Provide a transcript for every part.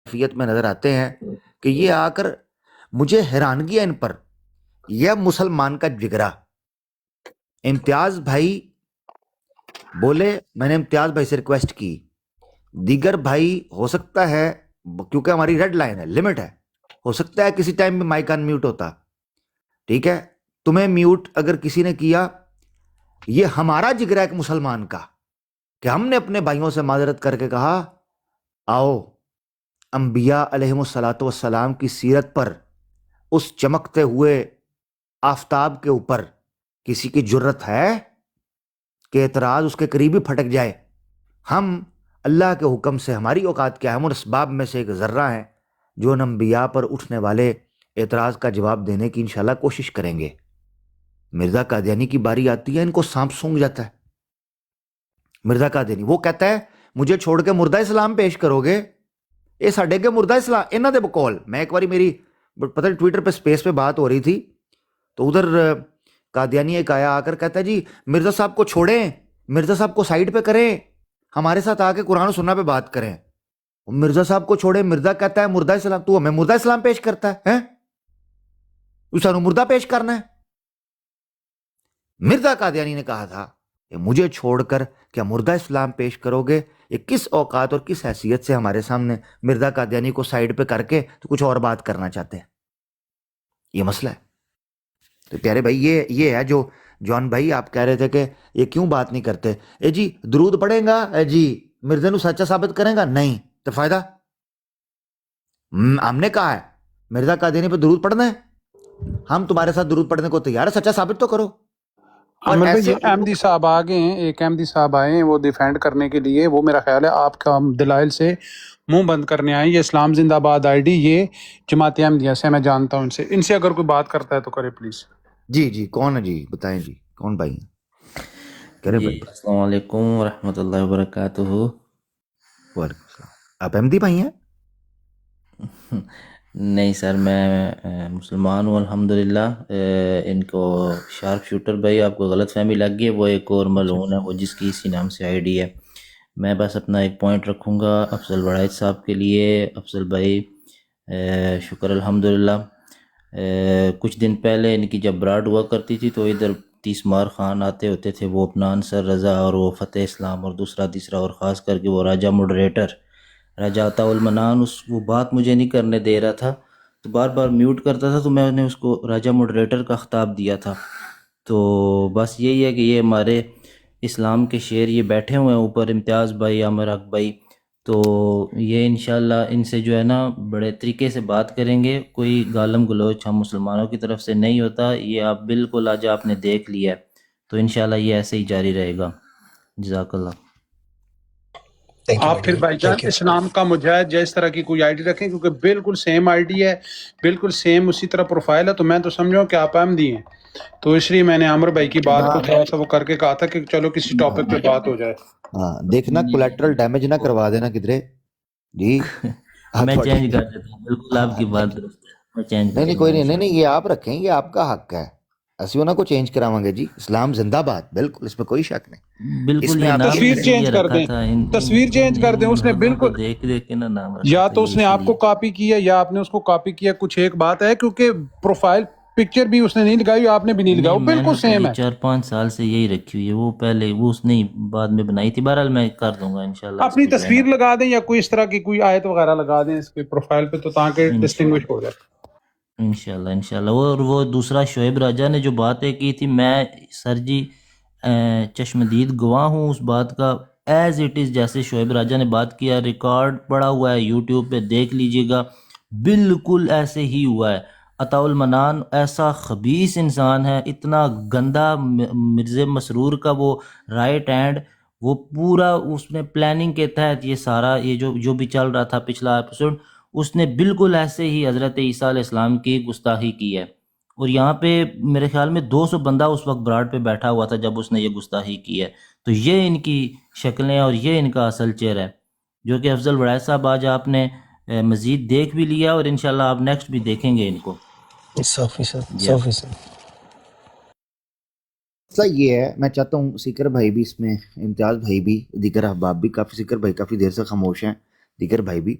کیفیت میں نظر آتے ہیں کہ یہ آ کر مجھے حیرانگی ہے ان پر، یہ مسلمان کا جگرا۔ امتیاز بھائی بولے، میں نے امتیاز بھائی سے ریکویسٹ کی، دیگر بھائی ہو سکتا ہے کیونکہ ہماری ریڈ لائن ہے، لمٹ ہے، ہو سکتا ہے کسی ٹائم میں مائک ان میوٹ ہوتا، ٹھیک ہے، تمہیں میوٹ اگر کسی نے کیا، یہ ہمارا جگرا ایک مسلمان کا کہ ہم نے اپنے بھائیوں سے معذرت کر کے کہا آؤ انبیاء علیہم الصلاۃ والسلام کی سیرت پر اس چمکتے ہوئے آفتاب کے اوپر کسی کی جرت ہے کہ اعتراض اس کے قریب ہی پھٹک جائے؟ ہم اللہ کے حکم سے، ہماری اوقات کیا ہے، ہم ان اسباب میں سے ایک ذرہ ہیں جو ان انبیاء پر اٹھنے والے اعتراض کا جواب دینے کی انشاءاللہ کوشش کریں گے۔ مرزا قادیانی کی باری آتی ہے، ان کو سانپ سونگھ جاتا ہے۔ مرزا قادیانی وہ کہتا ہے مجھے چھوڑ کے مردہ اسلام پیش کرو گے؟ یہ ساڈے کے مردہ اسلام انہاں دے بقول۔ میں ایک باری میری پتہ ٹویٹر پہ سپیس پہ بات ہو رہی تھی تو ادھر قادیانی ایک آیا آ کر کہتا ہے جی مرزا صاحب کو چھوڑیں، مرزا صاحب کو سائیڈ پہ کریں، ہمارے ساتھ آ کے قرآن و سنہ پہ بات کریں۔ مرزا صاحب کو چھوڑے، مرزا کہتا ہے مردہ اسلام، تو ہمیں مردہ اسلام پیش کرتا ہے، تو سانو مردہ پیش کرنا ہے؟ مرزا قادیانی نے کہا تھا کہ مجھے چھوڑ کر کیا مردہ اسلام پیش کرو گے؟ یہ کس اوقات اور کس حیثیت سے ہمارے سامنے مرزا قادیانی کو سائیڈ پہ کر کے تو کچھ اور بات کرنا چاہتے ہیں؟ یہ مسئلہ ہے۔ تو پیارے بھائی یہ ہے جو جان بھائی آپ کہہ رہے تھے کہ یہ کیوں بات نہیں کرتے، اے جی درود پڑھیں گا، اے جی مرزا نو سچا ثابت کریں گا، نہیں تو فائدہ؟ ہم نے کہا ہے مرزا قادیانی پہ درود پڑھنا ہے، ہم تمہارے ساتھ درود پڑھنے کو تیار ہے، سچا ثابت تو کرو۔ اور عامر بھائی ایسے یہ احمدی صاحب آ گئے ہیں، ایک احمدی صاحب آئے ہیں وہ ڈیفینڈ کرنے کے لیے، وہ میرا خیال ہے آپ کا دلائل سے منہ بند کرنے آئے ہیں۔ یہ اسلام زندہ باد آئی ڈی، یہ جماعت احمدیہ سے، میں جانتا ہوں ان سے اگر کوئی بات کرتا ہے تو کرے پلیز۔ جی کون ہے جی، بتائیں جی کون بھائی ہیں؟ کریں جی بھائی۔ السلام علیکم ورحمۃ اللہ وبرکاتہ۔ وعلیکم السلام۔ آپ احمدی بھائی ہیں؟ نہیں سر، میں مسلمان ہوں الحمدللہ۔ ان کو شارپ شوٹر بھائی آپ کو غلط فہمی لگ گئی ہے، وہ ایک اور ملعون ہے، وہ جس کی اسی نام سے آئی ڈی ہے۔ میں بس اپنا ایک پوائنٹ رکھوں گا افضل وڑائچ صاحب کے لیے۔ افضل بھائی شکر الحمدللہ۔ کچھ دن پہلے ان کی جب براڈ ہوا کرتی تھی تو ادھر تیسمار خان آتے ہوتے تھے، وہ اپنا انصر رضا اور وہ فتح اسلام اور دوسرا تیسرا، اور خاص کر کے وہ راجہ موڈریٹر راجہ عطا المنان، وہ بات مجھے نہیں کرنے دے رہا تھا تو بار بار میوٹ کرتا تھا، تو میں نے اس کو راجہ موڈریٹر کا خطاب دیا تھا۔ تو بس یہی ہے کہ یہ ہمارے اسلام کے شیر یہ بیٹھے ہوئے ہیں اوپر، امتیاز بھائی، عامر حق بھائی، تو یہ انشاءاللہ ان سے جو ہے نا بڑے طریقے سے بات کریں گے، کوئی گالم گلوچ ہم مسلمانوں کی طرف سے نہیں ہوتا، یہ آپ بالکل آج آپ نے دیکھ لیا ہے، تو انشاءاللہ یہ ایسے ہی جاری رہے گا۔ جزاک اللہ۔ آپ پھر بھائی جان اسلام کا مجاہد یا اس طرح کی کوئی آئی ڈی رکھیں، کیونکہ بالکل سیم آئی ڈی ہے، بالکل سیم اسی طرح پروفائل ہے، تو میں تو سمجھوں کہ آپ احمدی ہیں، تو اس لیے میں نے عامر بھائی کی بات کو تھوڑا سا وہ کر کے کہا تھا کہ چلو کسی ٹاپک پہ بات ہو جائے۔ ہاں دیکھنا کولیٹرل ڈیمیج نہ کروا دینا کدھرے جی۔ میں چینج کر دیتا ہوں، بالکل آپ کی بات درست ہے، میں چینج کر نہیں دوں گا کوئی نہیں، انشاءاللہ۔ یہ آپ رکھیں، یہ آپ کا حق ہے، اسی انہوں کو چینج کراواں گے جی۔ اسلام زندہ باد، بالکل اس میں کوئی شک نہیں۔ اس بالکل میں یہ آپ نام ہی تصویر اسی لیے چینج کر رکھا دیں، تھا، تصویر چینج کر دیں، اس نے حضور کو بالکل، دیکھ دیکھ کے نام رکھا یا تھا تو یہ اس نے اسی آپ کو لیے۔ کاپی کیا یا آپ نے اس کو کاپی کیا، کچھ ایک بات ہے، کیونکہ پروفائل پکچر بھی اس نے نہیں لگائی، آپ نے بھی نہیں لگائی، نہیں وہ میں بالکل نے تو سیم یہ ہے۔ 4-5 سال سے یہی رکھی ہوئی ہے، وہ پہلے وہ اس نے بعد میں بنائی تھی، بہرحال میں کر دوں گا انشاءاللہ اس اپنی پہ جو ہے نا۔ تصویر لگا دیں یا کوئی اس طرح کی کوئی آیت وغیرہ لگا دیں اس کے پروفائل پہ، تو تاکہ ڈسٹنگوش ہو جائے۔ انشاءاللہ اور وہ دوسرا شعیب راجہ نے جو باتیں کی تھی، میں سر جی چشمدید گواہ ہوں اس بات کا، ایز اٹ از جیسے شعیب راجہ نے بات کیا، ریکارڈ پڑا ہوا ہے یوٹیوب پہ، دیکھ لیجئے گا، بالکل ایسے ہی ہوا ہے۔ عطا المنان ایسا خبیث انسان ہے، اتنا گندا، مرزا مسرور کا وہ رائٹ ہینڈ، وہ پورا اس نے پلاننگ کے تحت یہ سارا یہ جو بھی چل رہا تھا پچھلا ایپیسوڈ، اس نے بالکل ایسے ہی حضرت عیسیٰ علیہ السلام کی گستاخی کی ہے۔ اور یہاں پہ میرے خیال میں 200 بندہ اس وقت براڈ پہ بیٹھا ہوا تھا جب اس نے یہ گستاخی کی ہے۔ تو یہ ان کی شکلیں اور یہ ان کا اصل چہرہ ہے، جو کہ افضل وڑائچ صاحب آج آپ نے مزید دیکھ بھی لیا، اور انشاءاللہ آپ نیکسٹ بھی دیکھیں گے ان کو۔ 100%۔ مسئلہ یہ ہے، میں چاہتا ہوں سیکر بھائی بھی اس میں، امتیاز بھائی بھی، دیگر احباب بھی، کافی سیکر بھائی کافی دیر سے خاموش ہیں، دیگر بھائی بھی،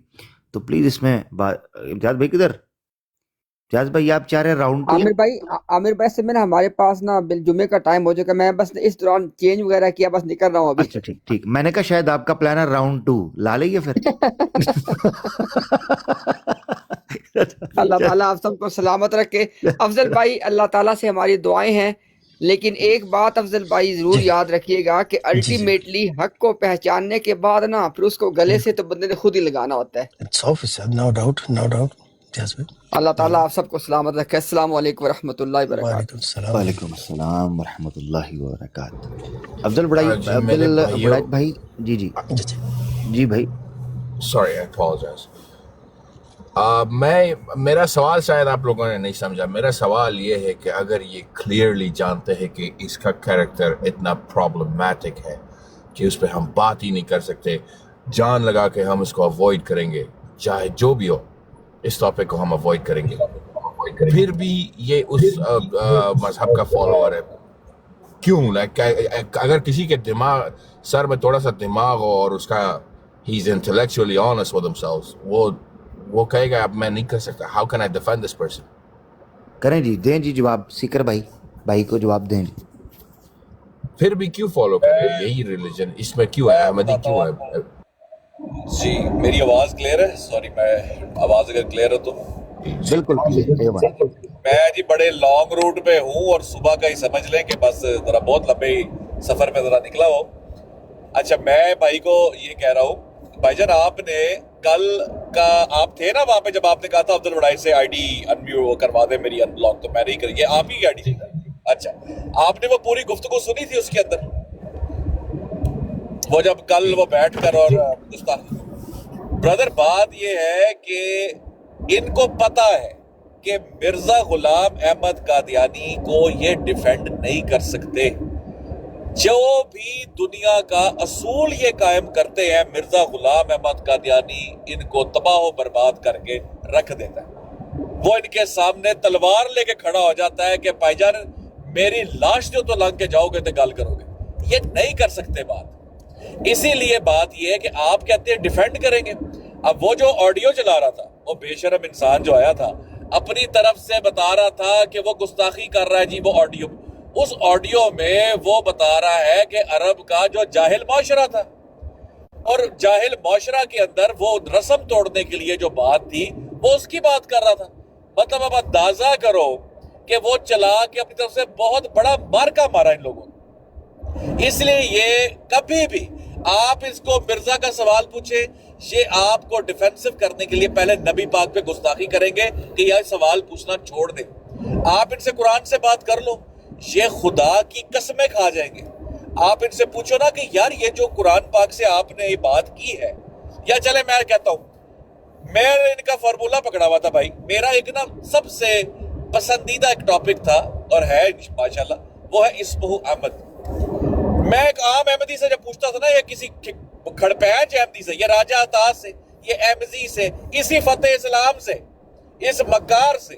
تو پلیز اس میں امتیاز بھائی کدھر؟ امتیاز بھائی آپ چاہ رہے ہیں راؤنڈ عامر بھائی سے میں نا ہمارے پاس نا جمعے کا ٹائم ہو چکا، میں بس اس دوران چینج وغیرہ کیا، بس نکل رہا ہوں ابھی. اچھا ٹھیک میں نے کہا شاید آپ کا پلان ہے راؤنڈ 2 لا لیں گے پھر. اللہ تعالیٰ آپ سب کو سلامت رکھے. افضل بھائی اللہ تعالیٰ سے ہماری دعائیں ہیں، لیکن ایک بات افضل بھائی ضرور یاد رکھیے گا کہ الٹیمیٹلی حق کو پہچاننے کے بعد نا پھر اس کو گلے سے تو بندے نے خود ہی لگانا ہوتا ہے. 100%، نو ڈاؤٹ. اللہ تعالیٰ آپ سب کو سلامت رکھے. السلام علیکم ورحمۃ اللہ وبرکاتہ. وعلیکم السلام. وعلیکم السلام ورحمۃ اللہ وبرکاتہ. افضل بڑائی بھائی. جی بھائی سوری، آئی اپولوجائز. میرا سوال شاید آپ لوگوں نے نہیں سمجھا. میرا سوال یہ ہے کہ اگر یہ کلیئرلی جانتے ہیں کہ اس کا کیریکٹر اتنا پرابلمٹک ہے کہ اس پہ ہم بات ہی نہیں کر سکتے، جان لگا کے ہم اس کو اوائڈ کریں گے، چاہے جو بھی ہو اس ٹاپک کو ہم اوائڈ کریں گے، پھر بھی یہ اس مذہب کا فالوور ہے، کیوں؟ اگر کسی کے دماغ سر میں تھوڑا سا دماغ ہو اور اس کا ہی از انٹلیکچولی آنیسٹ ود ہمسیلف، وہ کہے گا اب میں نہیں کر سکتا. How can I defend this person? کریں جی، دیں جی جواب. سیکر بھائی کو جواب دیں جی. پھر بھی کیوں فالو کریں یہی ریلیجن؟ اس میں کیوں ہے؟ احمدی کیوں ہے؟ جی میری آواز کلیئر ہے؟ سوری، میں آواز اگر کلیئر ہو تو بالکل میں جی بڑے لانگ روٹ پہ ہوں اور صبح کا ہی سمجھ لیں کہ بس ذرا بہت لمبے سفر میں ذرا نکلا ہو. اچھا میں بھائی کو یہ کہہ رہا ہوں، بھائی جان آپ نے کل کا آپ تھے نا وہاں پہ جب آپ نے کہا تھا افضل بڑائی سے آئی ڈی انمیو کروا دے میری ان بلاک، تو میں نہیں کری. یہ آپ ہی آئی ڈی تھی؟ اچھا آپ نے وہ پوری گفتگو سنی تھی اس کے اندر، وہ جب کل وہ بیٹھ کر اور بردر بات یہ ہے کہ ان کو پتا ہے کہ مرزا غلام احمد قادیانی کو یہ ڈیفینڈ نہیں کر سکتے. جو بھی دنیا کا اصول یہ قائم کرتے ہیں مرزا غلام احمد قادیانی ان کو تباہ و برباد کر کے رکھ دیتا ہے. وہ ان کے سامنے تلوار لے کے کھڑا ہو جاتا ہے کہ بھائی جان میری لاش جو تو لنگ کے جاؤ گے تو گل کرو گے. یہ نہیں کر سکتے بات. اسی لیے بات یہ ہے کہ آپ کہتے ہیں ڈیفینڈ کریں گے. اب وہ جو آڈیو چلا رہا تھا، وہ بے شرم انسان جو آیا تھا اپنی طرف سے بتا رہا تھا کہ وہ گستاخی کر رہا ہے جی. وہ آڈیو، اس آڈیو میں وہ بتا رہا ہے کہ عرب کا جو جاہل معاشرہ تھا، اور جاہل معاشرہ کے اندر وہ رسم توڑنے کے لیے جو بات تھی وہ اس کی بات کر رہا تھا. مطلب اب اندازہ کرو کہ وہ چلا کے اپنی طرف سے بہت بڑا مارکا مارا ان لوگوں نے. اس لیے یہ کبھی بھی آپ اس کو مرزا کا سوال پوچھیں، یہ آپ کو ڈیفینسو کرنے کے لیے پہلے نبی پاک پہ گستاخی کریں گے کہ یہ سوال پوچھنا چھوڑ دیں. آپ ان سے قرآن سے بات کر لو، یہ خدا کی قسمیں کھا جائیں گے. آپ ان سے پوچھو نا کہ یار یہ جو قرآن پاک سے آپ نے یہ بات کی ہے، یا چلے میں کہتا ہوں میں ان کا فارمولہ پکڑا ہوا تھا بھائی. میرا ایک نا سب سے پسندیدہ ایک ٹاپک تھا اور ہے ماشاءاللہ، وہ ہے اسمہ احمد. میں ایک عام احمدی سے جب پوچھتا تھا نا، یا کسی کھڑپینچ احمدی سے، یا راجہ عطاس سے، یہ احمدی سے، اسی فتح اسلام سے، اس مکار سے،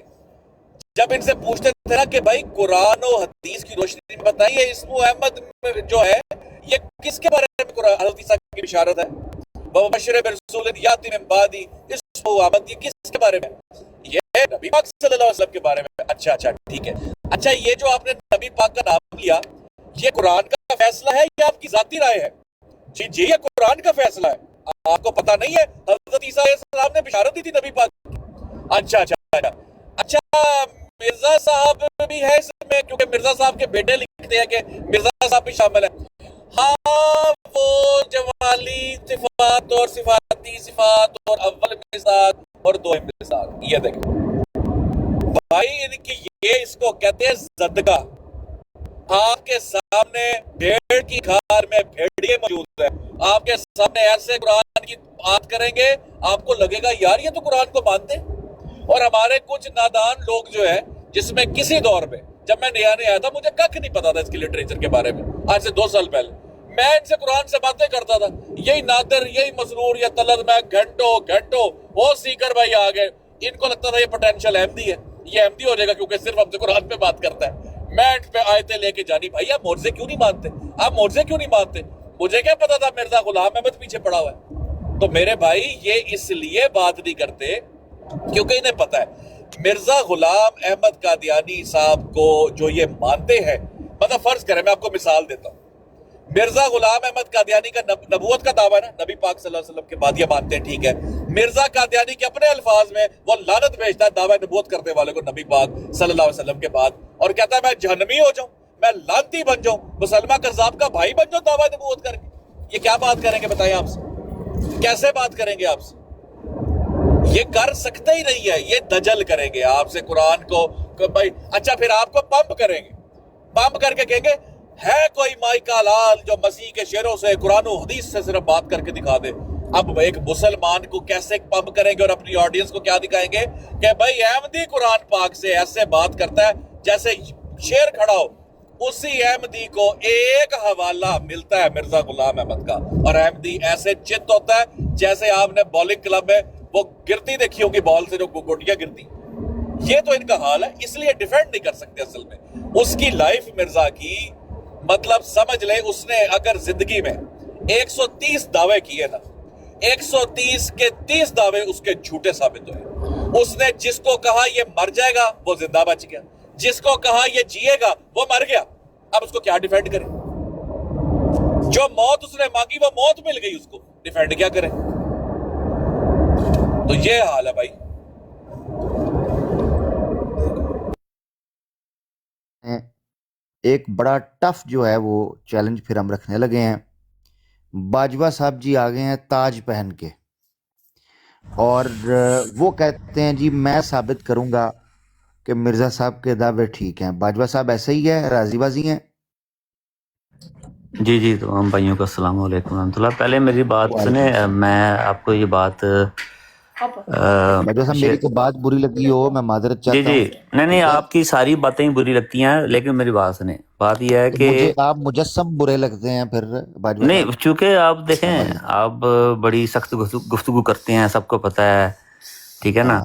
جب ان سے پوچھتے تھے نا کہ بھائی قرآن و حدیث کی روشنی میں بتائیے اسمہ احمد جو ہے یہ کس کے بارے میں حضرت عیسیٰ کی بشارت ہے؟ وَبَشِّرْ بِرَسُولٍ یَأْتِی مِن بَعْدِی اسمہ احمد، یہ کس کے بارے میں؟ یہ نبی پاک صلی اللہ علیہ وسلم کے بارے میں. اچھا ٹھیک ہے. اچھا یہ جو آپ نے نبی پاک کا نام لیا، یہ قرآن کا فیصلہ ہے یا آپ کی ذاتی رائے ہے؟ جی یہ قرآن کا فیصلہ ہے. آپ کو پتا نہیں ہے حضرت عیسیٰ علیہ السلام نے بشارت دی تھی نبی پاک کی؟ اچھا مرزا صاحب بھی ہے اس میں، کیونکہ مرزا صاحب کے بیٹے لکھتے ہیں کہ مرزا صاحب بھی شامل ہے. ہاں وہ جمالی صفات اور صفاتی صفات اور اول مزاج اور دو مزاج، یہ دیکھیں بھائی ان کی یہ اس کو کہتے ہیں زدگا. آپ کے سامنے بھیڑ کی کھار میں بھیڑیے موجود ہیں، آپ کے سامنے ایسے قرآن کی بات کریں گے آپ کو لگے گا یار یہ تو قرآن کو مانتے ہیں. اور ہمارے کچھ نادان لوگ جو ہے، جس میں کسی دور میں جب میں نیا آیا تھا مجھے کچھ نہیں پتا تھا اس کی لٹریچر کے بارے میں، آج سے 2 سال پہلے میں ان سے قرآن سے باتیں کرتا تھا، یہی نادر، یہی مسرور، یہ طلعت، میں گھنٹوں وہ سیکر بھائی آ گئے. ان کو لگتا تھا یہ پوٹینشیل احمدی ہے، یہ احمدی ہو جائے گا کیونکہ صرف ہم سے قرآن پہ بات کرتا ہے. میں ان پہ آیتیں لے کے جانی، بھائی آپ معجزے کیوں نہیں مانتے؟ آپ معجزے کیوں نہیں مانتے؟ مجھے کیا پتا تھا مرزا غلام احمد پیچھے پڑا ہوا ہے. تو میرے بھائی یہ اس لیے بات نہیں کرتے کیونکہ انہیں پتا ہے مرزا غلام احمد قادیانی صاحب کو جو یہ مانتے ہیں، مطلب فرض کریں، میں آپ کو مثال دیتا ہوں، مرزا غلام احمد قادیانی کا نبوت کا دعویٰ ہے نا، نبی پاک صلی اللہ علیہ وسلم کے بعد یہ مانتے ہیں، ٹھیک ہے، مرزا قادیانی کے اپنے الفاظ میں وہ لعنت بھیجتا ہے دعویٰ نبوت کرنے والے کو نبی پاک صلی اللہ علیہ وسلم کے بعد، اور کہتا ہے میں جہنمی ہو جاؤں، میں لعنتی بن جاؤں، مسلمہ کذاب کا بھائی بن جاؤں دعویٰ نبوت کر کے. یہ کیا بات کریں گے بتائیں آپ سے؟ کیسے بات کریں گے آپ سے؟ یہ کر سکتے ہی نہیں ہے. یہ دجل کریں گے آپ سے قرآن کو بھائی. اچھا پھر آپ کو پمپ کریں گے، پمپ کر کے کہیں گے ہے کوئی مائیکا لال جو مسیح کے شعروں سے قرآن و حدیث سے صرف بات کر کے دکھا دے. اب ایک مسلمان کو کیسے پمپ کریں گے اور اپنی آڈینس کو کیا دکھائیں گے کہ بھائی احمدی قرآن پاک سے ایسے بات کرتا ہے جیسے شیر کھڑا ہو. اسی احمدی کو ایک حوالہ ملتا ہے مرزا غلام احمد کا، اور احمدی ایسے چت ہوتا ہے جیسے آپ نے بولنگ کلب میں وہ گرتی دیکھی ہوگی بال سے جو گوٹیاں گرتی. یہ تو ان کا حال ہے، اس لیے ڈیفینڈ نہیں کر سکتے. اصل میں اس کی لائف مرزا کی مطلب سمجھ لیں، اس نے اگر زندگی میں 130 دعوے کیے نا، 130 کے 30 دعوے اس کے جھوٹے ثابت ہوئے. اس نے جس کو کہا یہ مر جائے گا وہ زندہ بچ گیا، جس کو کہا یہ جیے گا وہ مر گیا. اب اس کو کیا ڈیفینڈ کرے؟ جو موت اس نے مانگی وہ موت مل گئی، اس کو ڈیفینڈ کیا کرے؟ تو یہ حال ہے بھائی. ایک بڑا ٹف جو ہے وہ چیلنج پھر ہم رکھنے لگے ہیں. باجوہ صاحب جی آ گئے ہیں تاج پہن کے، اور وہ کہتے ہیں جی میں ثابت کروں گا کہ مرزا صاحب کے دعوے ٹھیک ہیں. باجوہ صاحب ایسے ہی ہے، راضی بازی ہیں؟ جی تمام بھائیوں کو السلام علیکم ورحمۃ اللہ. پہلے میری بات سنیں، میں آپ کو یہ بات باجوہ صاحب میری کو بات بری لگی ہو میں معذرت چاہتا ہوں. نہیں آپ کی ساری باتیں ہی بری لگتی ہیں، لیکن میری بات سنیں. بات یہ ہے کہ مجھے آپ مجسم برے لگتے ہیں پھر باجوہ نہیں، صاحب. چونکہ آپ دیکھیں آپ بڑی سخت گفتگو کرتے ہیں، سب کو پتہ ہے، ٹھیک ہے نا،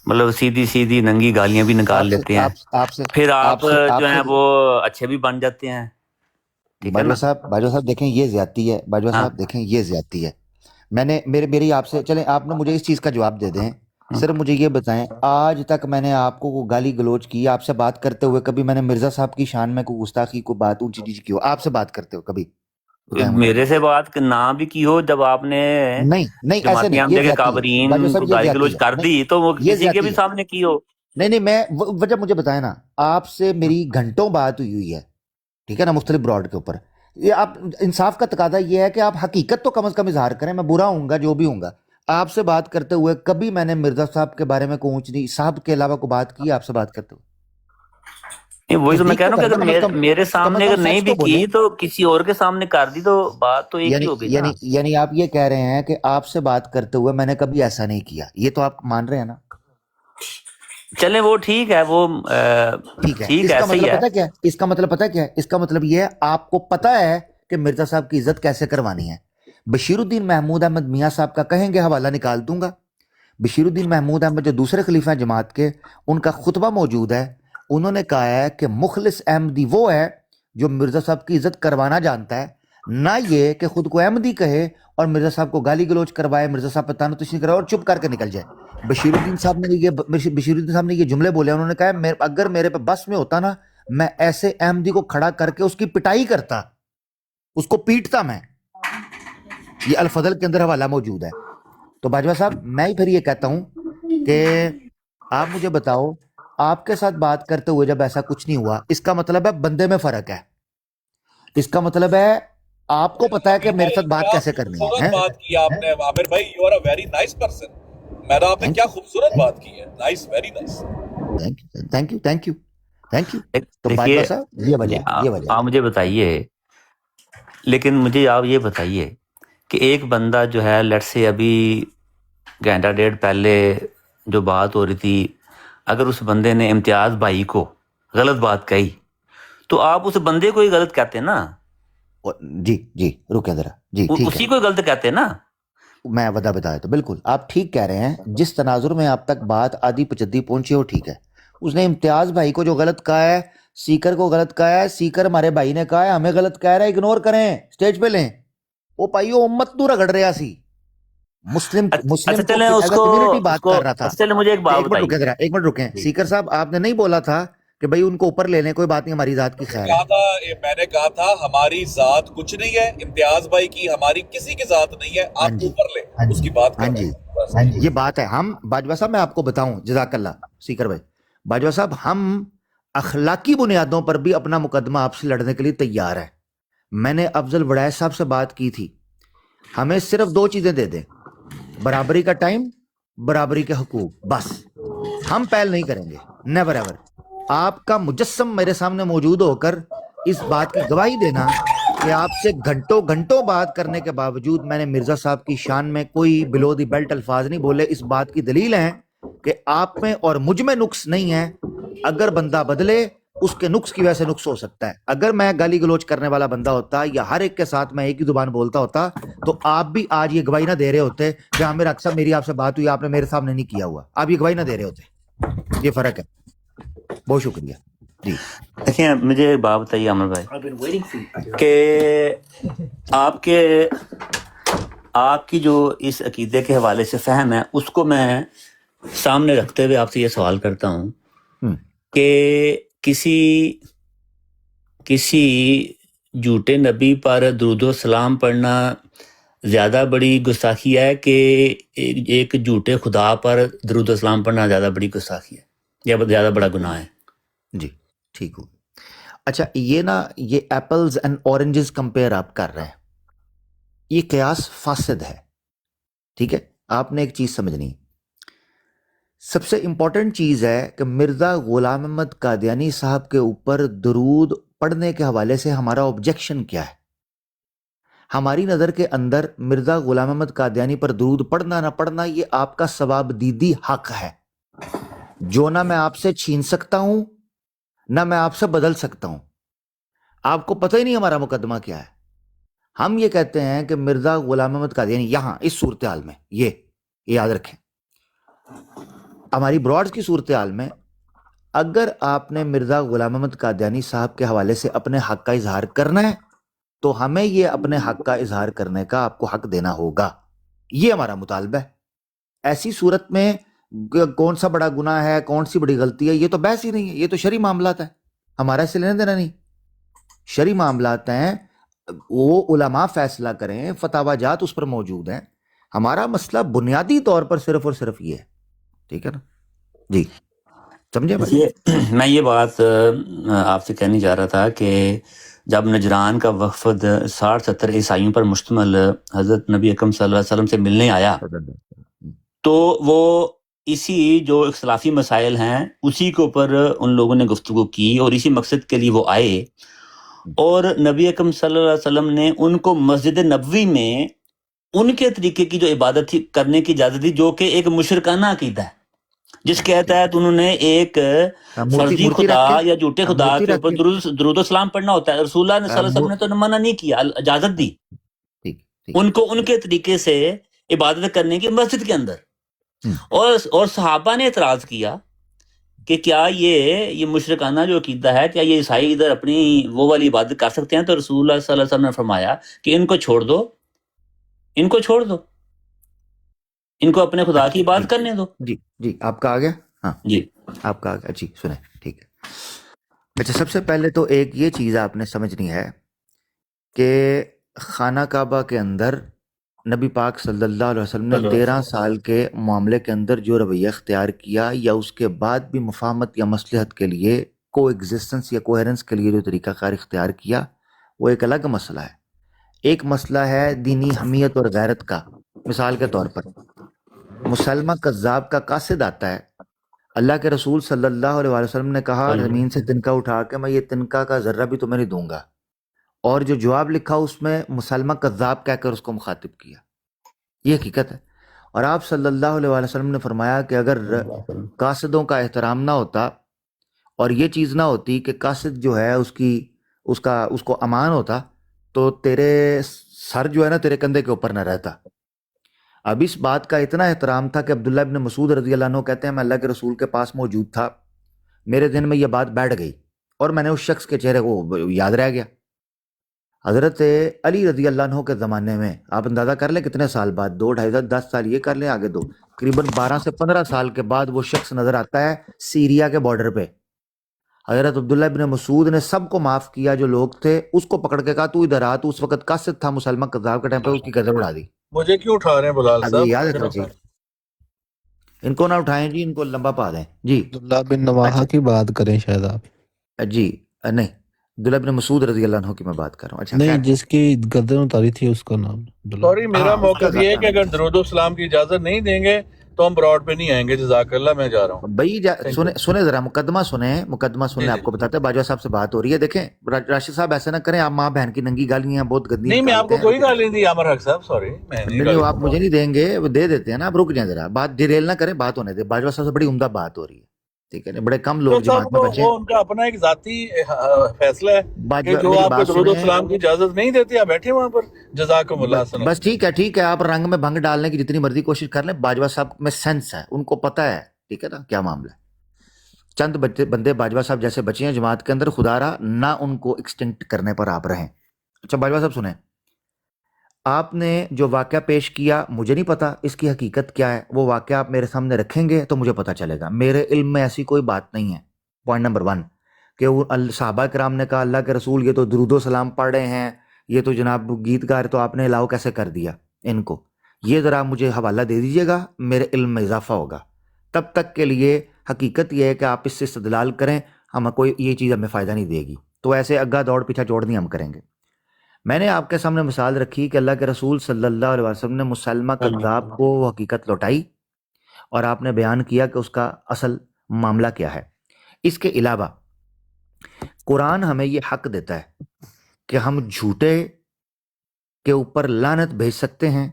مطلب سیدھی ننگی گالیاں بھی نکال لیتے ہیں، پھر آپ جو ہیں وہ اچھے بھی بن جاتے ہیں. باجوہ صاحب دیکھیں یہ زیادتی ہے. باجوہ صاحب دیکھیں یہ زیادتی ہے. میں نے میری آپ سے، چلیں آپ نے مجھے اس چیز کا جواب دے دیں. صرف مجھے یہ بتائیں، آج تک میں نے آپ کو گالی گلوچ کی آپ سے بات کرتے ہوئے؟ کبھی میں نے مرزا صاحب کی شان میں کوئی گستاخی کو بات اونچی نیچی کی ہو آپ سے بات کرتے ہوئے؟ کبھی میرے سے بات نہ بھی کی ہو، جب آپ نے نہیں جماعتی حملے کے کابرین کو گالی گلوچ کر دی تو وہ کسی کے بھی سامنے کی ہو. نہیں میں وجہ مجھے بتائیں نا. آپ سے میری گھنٹوں بات ہوئی ہے، ٹھیک ہے نا، مختلف براڈ کے اوپر. یہ آپ انصاف کا تقاضا یہ ہے کہ آپ حقیقت تو کم از کم اظہار کریں. میں برا ہوں گا جو بھی ہوں گا. آپ سے بات کرتے ہوئے کبھی میں نے مرزا صاحب کے بارے میں کوئی اونچ نہیں صاحب کے علاوہ کوئی بات کی آپ سے بات کرتے ہوئے؟ وہی تو میں کہہ رہا ہوں کہ اگر میرے سامنے اگر نہیں بھی کی تو کسی اور کے سامنے کر دی تو بات تو ایک ہی ہو گئی. یعنی آپ یہ کہہ رہے ہیں کہ آپ سے بات کرتے ہوئے میں نے کبھی ایسا نہیں کیا، یہ تو آپ مان رہے ہیں نا؟ چلیں وہ ٹھیک ہے، وہ ٹھیک ہے. اس کا مطلب پتہ کیا ہے؟ اس کا مطلب پتہ کیا ہے؟ اس کا مطلب یہ ہے آپ کو پتہ ہے کہ مرزا صاحب کی عزت کیسے کروانی ہے. بشیر الدین محمود احمد میاں صاحب کا کہیں گے حوالہ نکال دوں گا. بشیر الدین محمود احمد جو دوسرے خلیفہ جماعت کے، ان کا خطبہ موجود ہے. انہوں نے کہا ہے کہ مخلص احمدی وہ ہے جو مرزا صاحب کی عزت کروانا جانتا ہے، نہ یہ کہ خود کو احمدی کہے اور مرزا صاحب کو گالی گلوچ کروائے، مرزا صاحب پہ تانو تشنی کروائے اور چپ کر کے نکل جائے. بشیر الدین صاحب نے یہ جملے بولے. انہوں نے کہا اگر میرے پہ بس میں ہوتا نا میں ایسے احمدی کو کھڑا کر کے اس کی پٹائی کرتا، اس کو پیٹتا میں. یہ الفضل کے اندر حوالہ موجود ہے. تو باجوہ صاحب میں ہی پھر یہ کہتا ہوں کہ آپ مجھے بتاؤ، آپ کے ساتھ بات کرتے ہوئے جب ایسا کچھ نہیں ہوا، اس کا مطلب ہے بندے میں فرق ہے. اس کا مطلب ہے آپ کو پتا ہے کہ میرے ساتھ بات کیسے کرنی ہے. بات کی آپ نے عامر بھائی، you are a very nice person. میں نے آپ نے کیا خوبصورت بات کی ہے. Nice, very nice. Thank you. تو دیکھیے یہ وجہ آپ مجھے بتائیے، لیکن مجھے آپ یہ بتائیے کہ ایک بندہ جو ہے لیٹ سے ابھی گھنٹہ ڈیڑھ پہلے جو بات ہو رہی تھی، اگر اس بندے نے امتیاز بھائی کو غلط بات کہی تو آپ اس بندے کو ہی غلط کہتے ہیں نا. جی رکے ذرا. جی اسی کو غلط کہتے ہیں نا. میں وجہ بتایا تو بالکل آپ ٹھیک کہہ رہے ہیں. جس تناظر میں آپ تک بات آدھی پچدی پہنچی ہو ٹھیک ہے. اس نے امتیاز بھائی کو جو غلط کہا ہے، سیکر کو غلط کہا ہے، سیکر ہمارے بھائی نے کہا ہے ہمیں غلط کہہ رہا ہے، اگنور کریں، سٹیج پہ لیں. وہ پائیو امت تو رگڑ رہا سی. مسلم اچھا کو چلیں اس ایز اے کو کمیونٹی بات کر رہا تھا. اچھا چلیں مجھے ایک بات ایک منٹ بتائیے. رکیں ذرا، ایک منٹ رکیں. سیکر صاحب آپ نے نہیں بولا تھا کہ بھائی ان کو اوپر لے لیں، کوئی بات نہیں، ہماری ذات کی خیر کہا ہے. تھا، میں نے کہا تھا ہماری ذات کچھ نہیں ہے، امتیاز بھائی کی ہماری کسی کی ذات نہیں ہے، ہاں آپ جی، اوپر لیں، اس کی بات ہاں کر رہے جی، ہیں بس. یہ بات ہے. ہم باجوہ صاحب میں آپ کو بتاؤں، جزاک اللہ سیکر بھائی، باجوہ صاحب ہم اخلاقی بنیادوں پر بھی اپنا مقدمہ آپ سے لڑنے کے لیے تیار ہے. میں نے افضل وڑائے صاحب سے بات کی تھی، ہمیں صرف 2 چیزیں دے دیں، برابری کا ٹائم، برابری کے حقوق، بس. ہم پہل نہیں کریں گے، نیور ایور. آپ کا مجسم میرے سامنے موجود ہو کر اس بات کی گواہی دینا کہ آپ سے گھنٹوں گھنٹوں بات کرنے کے باوجود میں نے مرزا صاحب کی شان میں کوئی بلو دی بیلٹ الفاظ نہیں بولے، اس بات کی دلیل ہے کہ آپ میں اور مجھ میں نقص نہیں ہے. اگر بندہ بدلے، اس کے نقص کی وجہ سے نقص ہو سکتا ہے. اگر میں گالی گلوچ کرنے والا بندہ ہوتا یا ہر ایک کے ساتھ میں ایک ہی زبان بولتا ہوتا تو آپ بھی آج یہ گواہی نہ دے رہے ہوتے کہ عامر اکثر میری آپ سے بات ہوئی، آپ نے میرے سامنے نہیں کیا ہوا، آپ یہ گواہی نہ دے رہے ہوتے. یہ فرق ہے. بہت شکریہ جی. دیکھیں مجھے ایک بات بتائیے عامر بھائی کہ آپ کی جو اس عقیدے کے حوالے سے فہم ہے، اس کو میں سامنے رکھتے ہوئے آپ سے یہ سوال کرتا ہوں کہ کسی جھوٹے نبی پر درود و سلام پڑھنا زیادہ بڑی گستاخی ہے کہ ایک جھوٹے خدا پر درود و سلام پڑھنا زیادہ بڑی گستاخی ہے یا زیادہ بڑا گناہ ہے؟ جی ٹھیک ہو. اچھا یہ ایپلز اینڈ اورنجز کمپیئر آپ کر رہے ہیں، یہ قیاس فاسد ہے. ٹھیک ہے، آپ نے ایک چیز سمجھنی، سب سے امپورٹنٹ چیز ہے کہ مرزا غلام احمد قادیانی صاحب کے اوپر درود پڑھنے کے حوالے سے ہمارا آبجیکشن کیا ہے. ہماری نظر کے اندر مرزا غلام احمد قادیانی پر درود پڑھنا نہ پڑھنا یہ آپ کا ثواب دیدی حق ہے، جو نہ میں آپ سے چھین سکتا ہوں نہ میں آپ سے بدل سکتا ہوں. آپ کو پتہ ہی نہیں ہمارا مقدمہ کیا ہے. ہم یہ کہتے ہیں کہ مرزا غلام احمد قادیانی یہاں اس صورتحال میں، یہ یاد رکھیں، ہماری براڈز کی صورتحال میں اگر آپ نے مرزا غلام احمد قادیانی صاحب کے حوالے سے اپنے حق کا اظہار کرنا ہے تو ہمیں یہ اپنے حق کا اظہار کرنے کا آپ کو حق دینا ہوگا. یہ ہمارا مطالبہ ہے. ایسی صورت میں کون سا بڑا گناہ ہے، کون سی بڑی غلطی ہے، یہ تو بحث ہی نہیں ہے. یہ تو شرعی معاملات ہے، ہمارا اس سے لینا دینا نہیں. شرعی معاملات ہیں، وہ علماء فیصلہ کریں، فتاوی جات اس پر موجود ہیں. ہمارا مسئلہ بنیادی طور پر صرف اور صرف یہ ہے. ٹھیک ہے نا جی، سمجھے بھائی؟ میں یہ بات آپ سے کہنے جا رہا تھا کہ جب نجران کا وفد 60-70 عیسائیوں پر مشتمل حضرت نبی اکرم صلی اللہ علیہ وسلم سے ملنے آیا تو وہ اسی جو اختلافی مسائل ہیں اسی کے اوپر ان لوگوں نے گفتگو کی اور اسی مقصد کے لیے وہ آئے، اور نبی اکرم صلی اللہ علیہ وسلم نے ان کو مسجد نبوی میں ان کے طریقے کی جو عبادت تھی کرنے کی اجازت دی، جو کہ ایک مشرکانہ عقیدہ ہے، جس کے تحت انہوں نے ایک فرضی خدا یا جھوٹے خدا کے اوپر درود و سلام پڑھنا ہوتا ہے. رسول اللہ صلی اللہ علیہ وسلم نے تو منع نہیں کیا، اجازت دی ان کو ان کے طریقے سے عبادت کرنے کی مسجد کے اندر. اور صحابہ نے اعتراض کیا کہ کیا یہ مشرکانہ جو عقیدہ ہے، کیا یہ عیسائی ادھر اپنی وہ والی عبادت کر سکتے ہیں؟ تو رسول اللہ صلی اللہ علیہ وسلم نے فرمایا کہ ان کو چھوڑ دو، ان کو چھوڑ دو، ان کو اپنے خدا کی عبادت کرنے دو. جی آپ کا آ گیا؟ ہاں جی آپ کا آ گیا. جی سنیں، ٹھیک ہے. اچھا، سب سے پہلے تو ایک یہ چیز آپ نے سمجھنی ہے کہ خانہ کعبہ کے اندر نبی پاک صلی اللہ علیہ وسلم نے 13 سال کے معاملے کے اندر جو رویہ اختیار کیا، یا اس کے بعد بھی مفاہمت یا مصلحت کے لیے، کو ایگزسٹنس یا کوہرنس کے لیے جو طریقہ کار اختیار کیا، وہ ایک الگ مسئلہ ہے. ایک مسئلہ ہے دینی حمیت اور غیرت کا. مثال کے طور پر مسلمہ کذاب کا قاصد آتا ہے، اللہ کے رسول صلی اللہ علیہ وسلم نے کہا زمین سے تنکا اٹھا کے میں یہ تنکا کا ذرہ بھی تمہیں نہیں دوں گا، اور جو جواب لکھا اس میں مسلمہ کذاب کہہ کر اس کو مخاطب کیا. یہ حقیقت ہے. اور آپ صلی اللہ علیہ وسلم نے فرمایا کہ اگر قاصدوں کا احترام نہ ہوتا اور یہ چیز نہ ہوتی کہ قاصد جو ہے اس کو امان ہوتا، تو تیرے سر جو ہے نا تیرے کندھے کے اوپر نہ رہتا. اب اس بات کا اتنا احترام تھا کہ عبداللہ ابن مسعود رضی اللہ عنہ کہتے ہیں میں اللہ کے رسول کے پاس موجود تھا، میرے دن میں یہ بات بیٹھ گئی اور میں نے اس شخص کے چہرے کو یاد رہ گیا. حضرت علی رضی اللہ عنہ کے زمانے میں آپ اندازہ کر لیں کتنے سال بعد، 2 2.5 سال 10 سال یہ کر لیں آگے دو، تقریباً 12 سے 15 سال کے بعد وہ شخص نظر آتا ہے سیریا کے بارڈر پہ. حضرت عبداللہ ابن مسعود نے سب کو معاف کیا جو لوگ تھے، اس کو پکڑ کے کہا تو ادھر آ، تو اس وقت قاصد تھا مسلمہ کذاب کے ٹائم پہ، اس کی گردن اڑا دی. مجھے کیوں اٹھا رہے ہیں بلال اب صاحب؟ یہ یاد رکھنا چاہیے. ان کو نہ اٹھائیں جی، ان کو لمبا پا دیں جی. عبداللہ بن نواحہ اچھا کی بات کریں شاید آپ. جی نہیں، عبداللہ ابن مسعود رضی اللہ عنہ کی میں بات کر رہا ہوں. اچھا نہیں، خیر، جس کی گردن اتاری تھی اس کا نام عبداللہ. سوری، میرا ہاں اس کا موقف یہ ہے ذات کہ اگر نام. درود و سلام کی اجازت نہیں دیں گے تو ہم براڈ پہ نہیں آئیں گے. جزاک اللہ، میں جا رہا ہوں. بھائی تھینک یو. سنیں ذرا، مقدمہ سنیں، مقدمہ جی سنیں. آپ جی کو بتاتے ہیں باجوہ صاحب سے بات ہو رہی ہے. دیکھیں راشد صاحب ایسے نہ کریں، آپ ماں بہن کی ننگی گالیاں بہت گندی نہیں، میں آپ نکالتے کو ہیں. کوئی رک جائیں. گالی نہیں دی عامر حق صاحب، سوری، میں نہیں نہیں گالی وہ آپ دوں گا. مجھے نہیں دیں گے، وہ دے دیتے ہیں نا. آپ رک جائیں ذرا، بات ڈیریل نہ کریں، بات ہونے دیں. باجوہ صاحب سے بڑی عمدہ بات ہو رہی ہے، ٹھیک ہے نا. بڑے کم تو لوگ صاحب جماعت میں بچے ہیں. وہ ان کا اپنا ایک ذاتی فیصلہ ہے کہ باجوہ جو میری آپ کو بات درود و سنیں. سلام کی اجازت نہیں دیتے، آپ بیٹھے وہاں پر. جزاکم اللہ حسنا. بس ٹھیک ہے، آپ رنگ میں بھنگ ڈالنے کی جتنی مرضی کوشش کر لیں. باجوہ صاحب میں سینس ہے، ان کو پتہ ہے، ٹھیک ہے نا کیا معاملہ ہے. چند بندے باجوہ صاحب جیسے بچے ہیں جماعت کے اندر، خدا را نہ ان کو ایکسٹنکٹ کرنے پر آپ رہیں. اچھا باجوہ صاحب سنیں، آپ نے جو واقعہ پیش کیا مجھے نہیں پتا اس کی حقیقت کیا ہے. وہ واقعہ آپ میرے سامنے رکھیں گے تو مجھے پتا چلے گا. میرے علم میں ایسی کوئی بات نہیں ہے. پوائنٹ نمبر 1 کہ وہ صحابہ کرام نے کہا اللہ کے رسول یہ تو درود و سلام پڑھ رہے ہیں، یہ تو جناب گیت گار، تو آپ نے الاؤ کیسے کر دیا ان کو. یہ ذرا مجھے حوالہ دے دیجیے گا، میرے علم میں اضافہ ہوگا. تب تک کے لیے حقیقت یہ ہے کہ آپ اس سے استدلال کریں، ہم کوئی یہ چیز ہمیں فائدہ نہیں دے گی. تو ایسے اگا دوڑ پیچھا چھوڑ نہیں ہم کریں گے. میں نے آپ کے سامنے مثال رکھی کہ اللہ کے رسول صلی اللہ علیہ وسلم نے مسلمہ کذاب کو وہ حقیقت لوٹائی، اور آپ نے بیان کیا کہ اس کا اصل معاملہ کیا ہے. اس کے علاوہ قرآن ہمیں یہ حق دیتا ہے کہ ہم جھوٹے کے اوپر لعنت بھیج سکتے ہیں،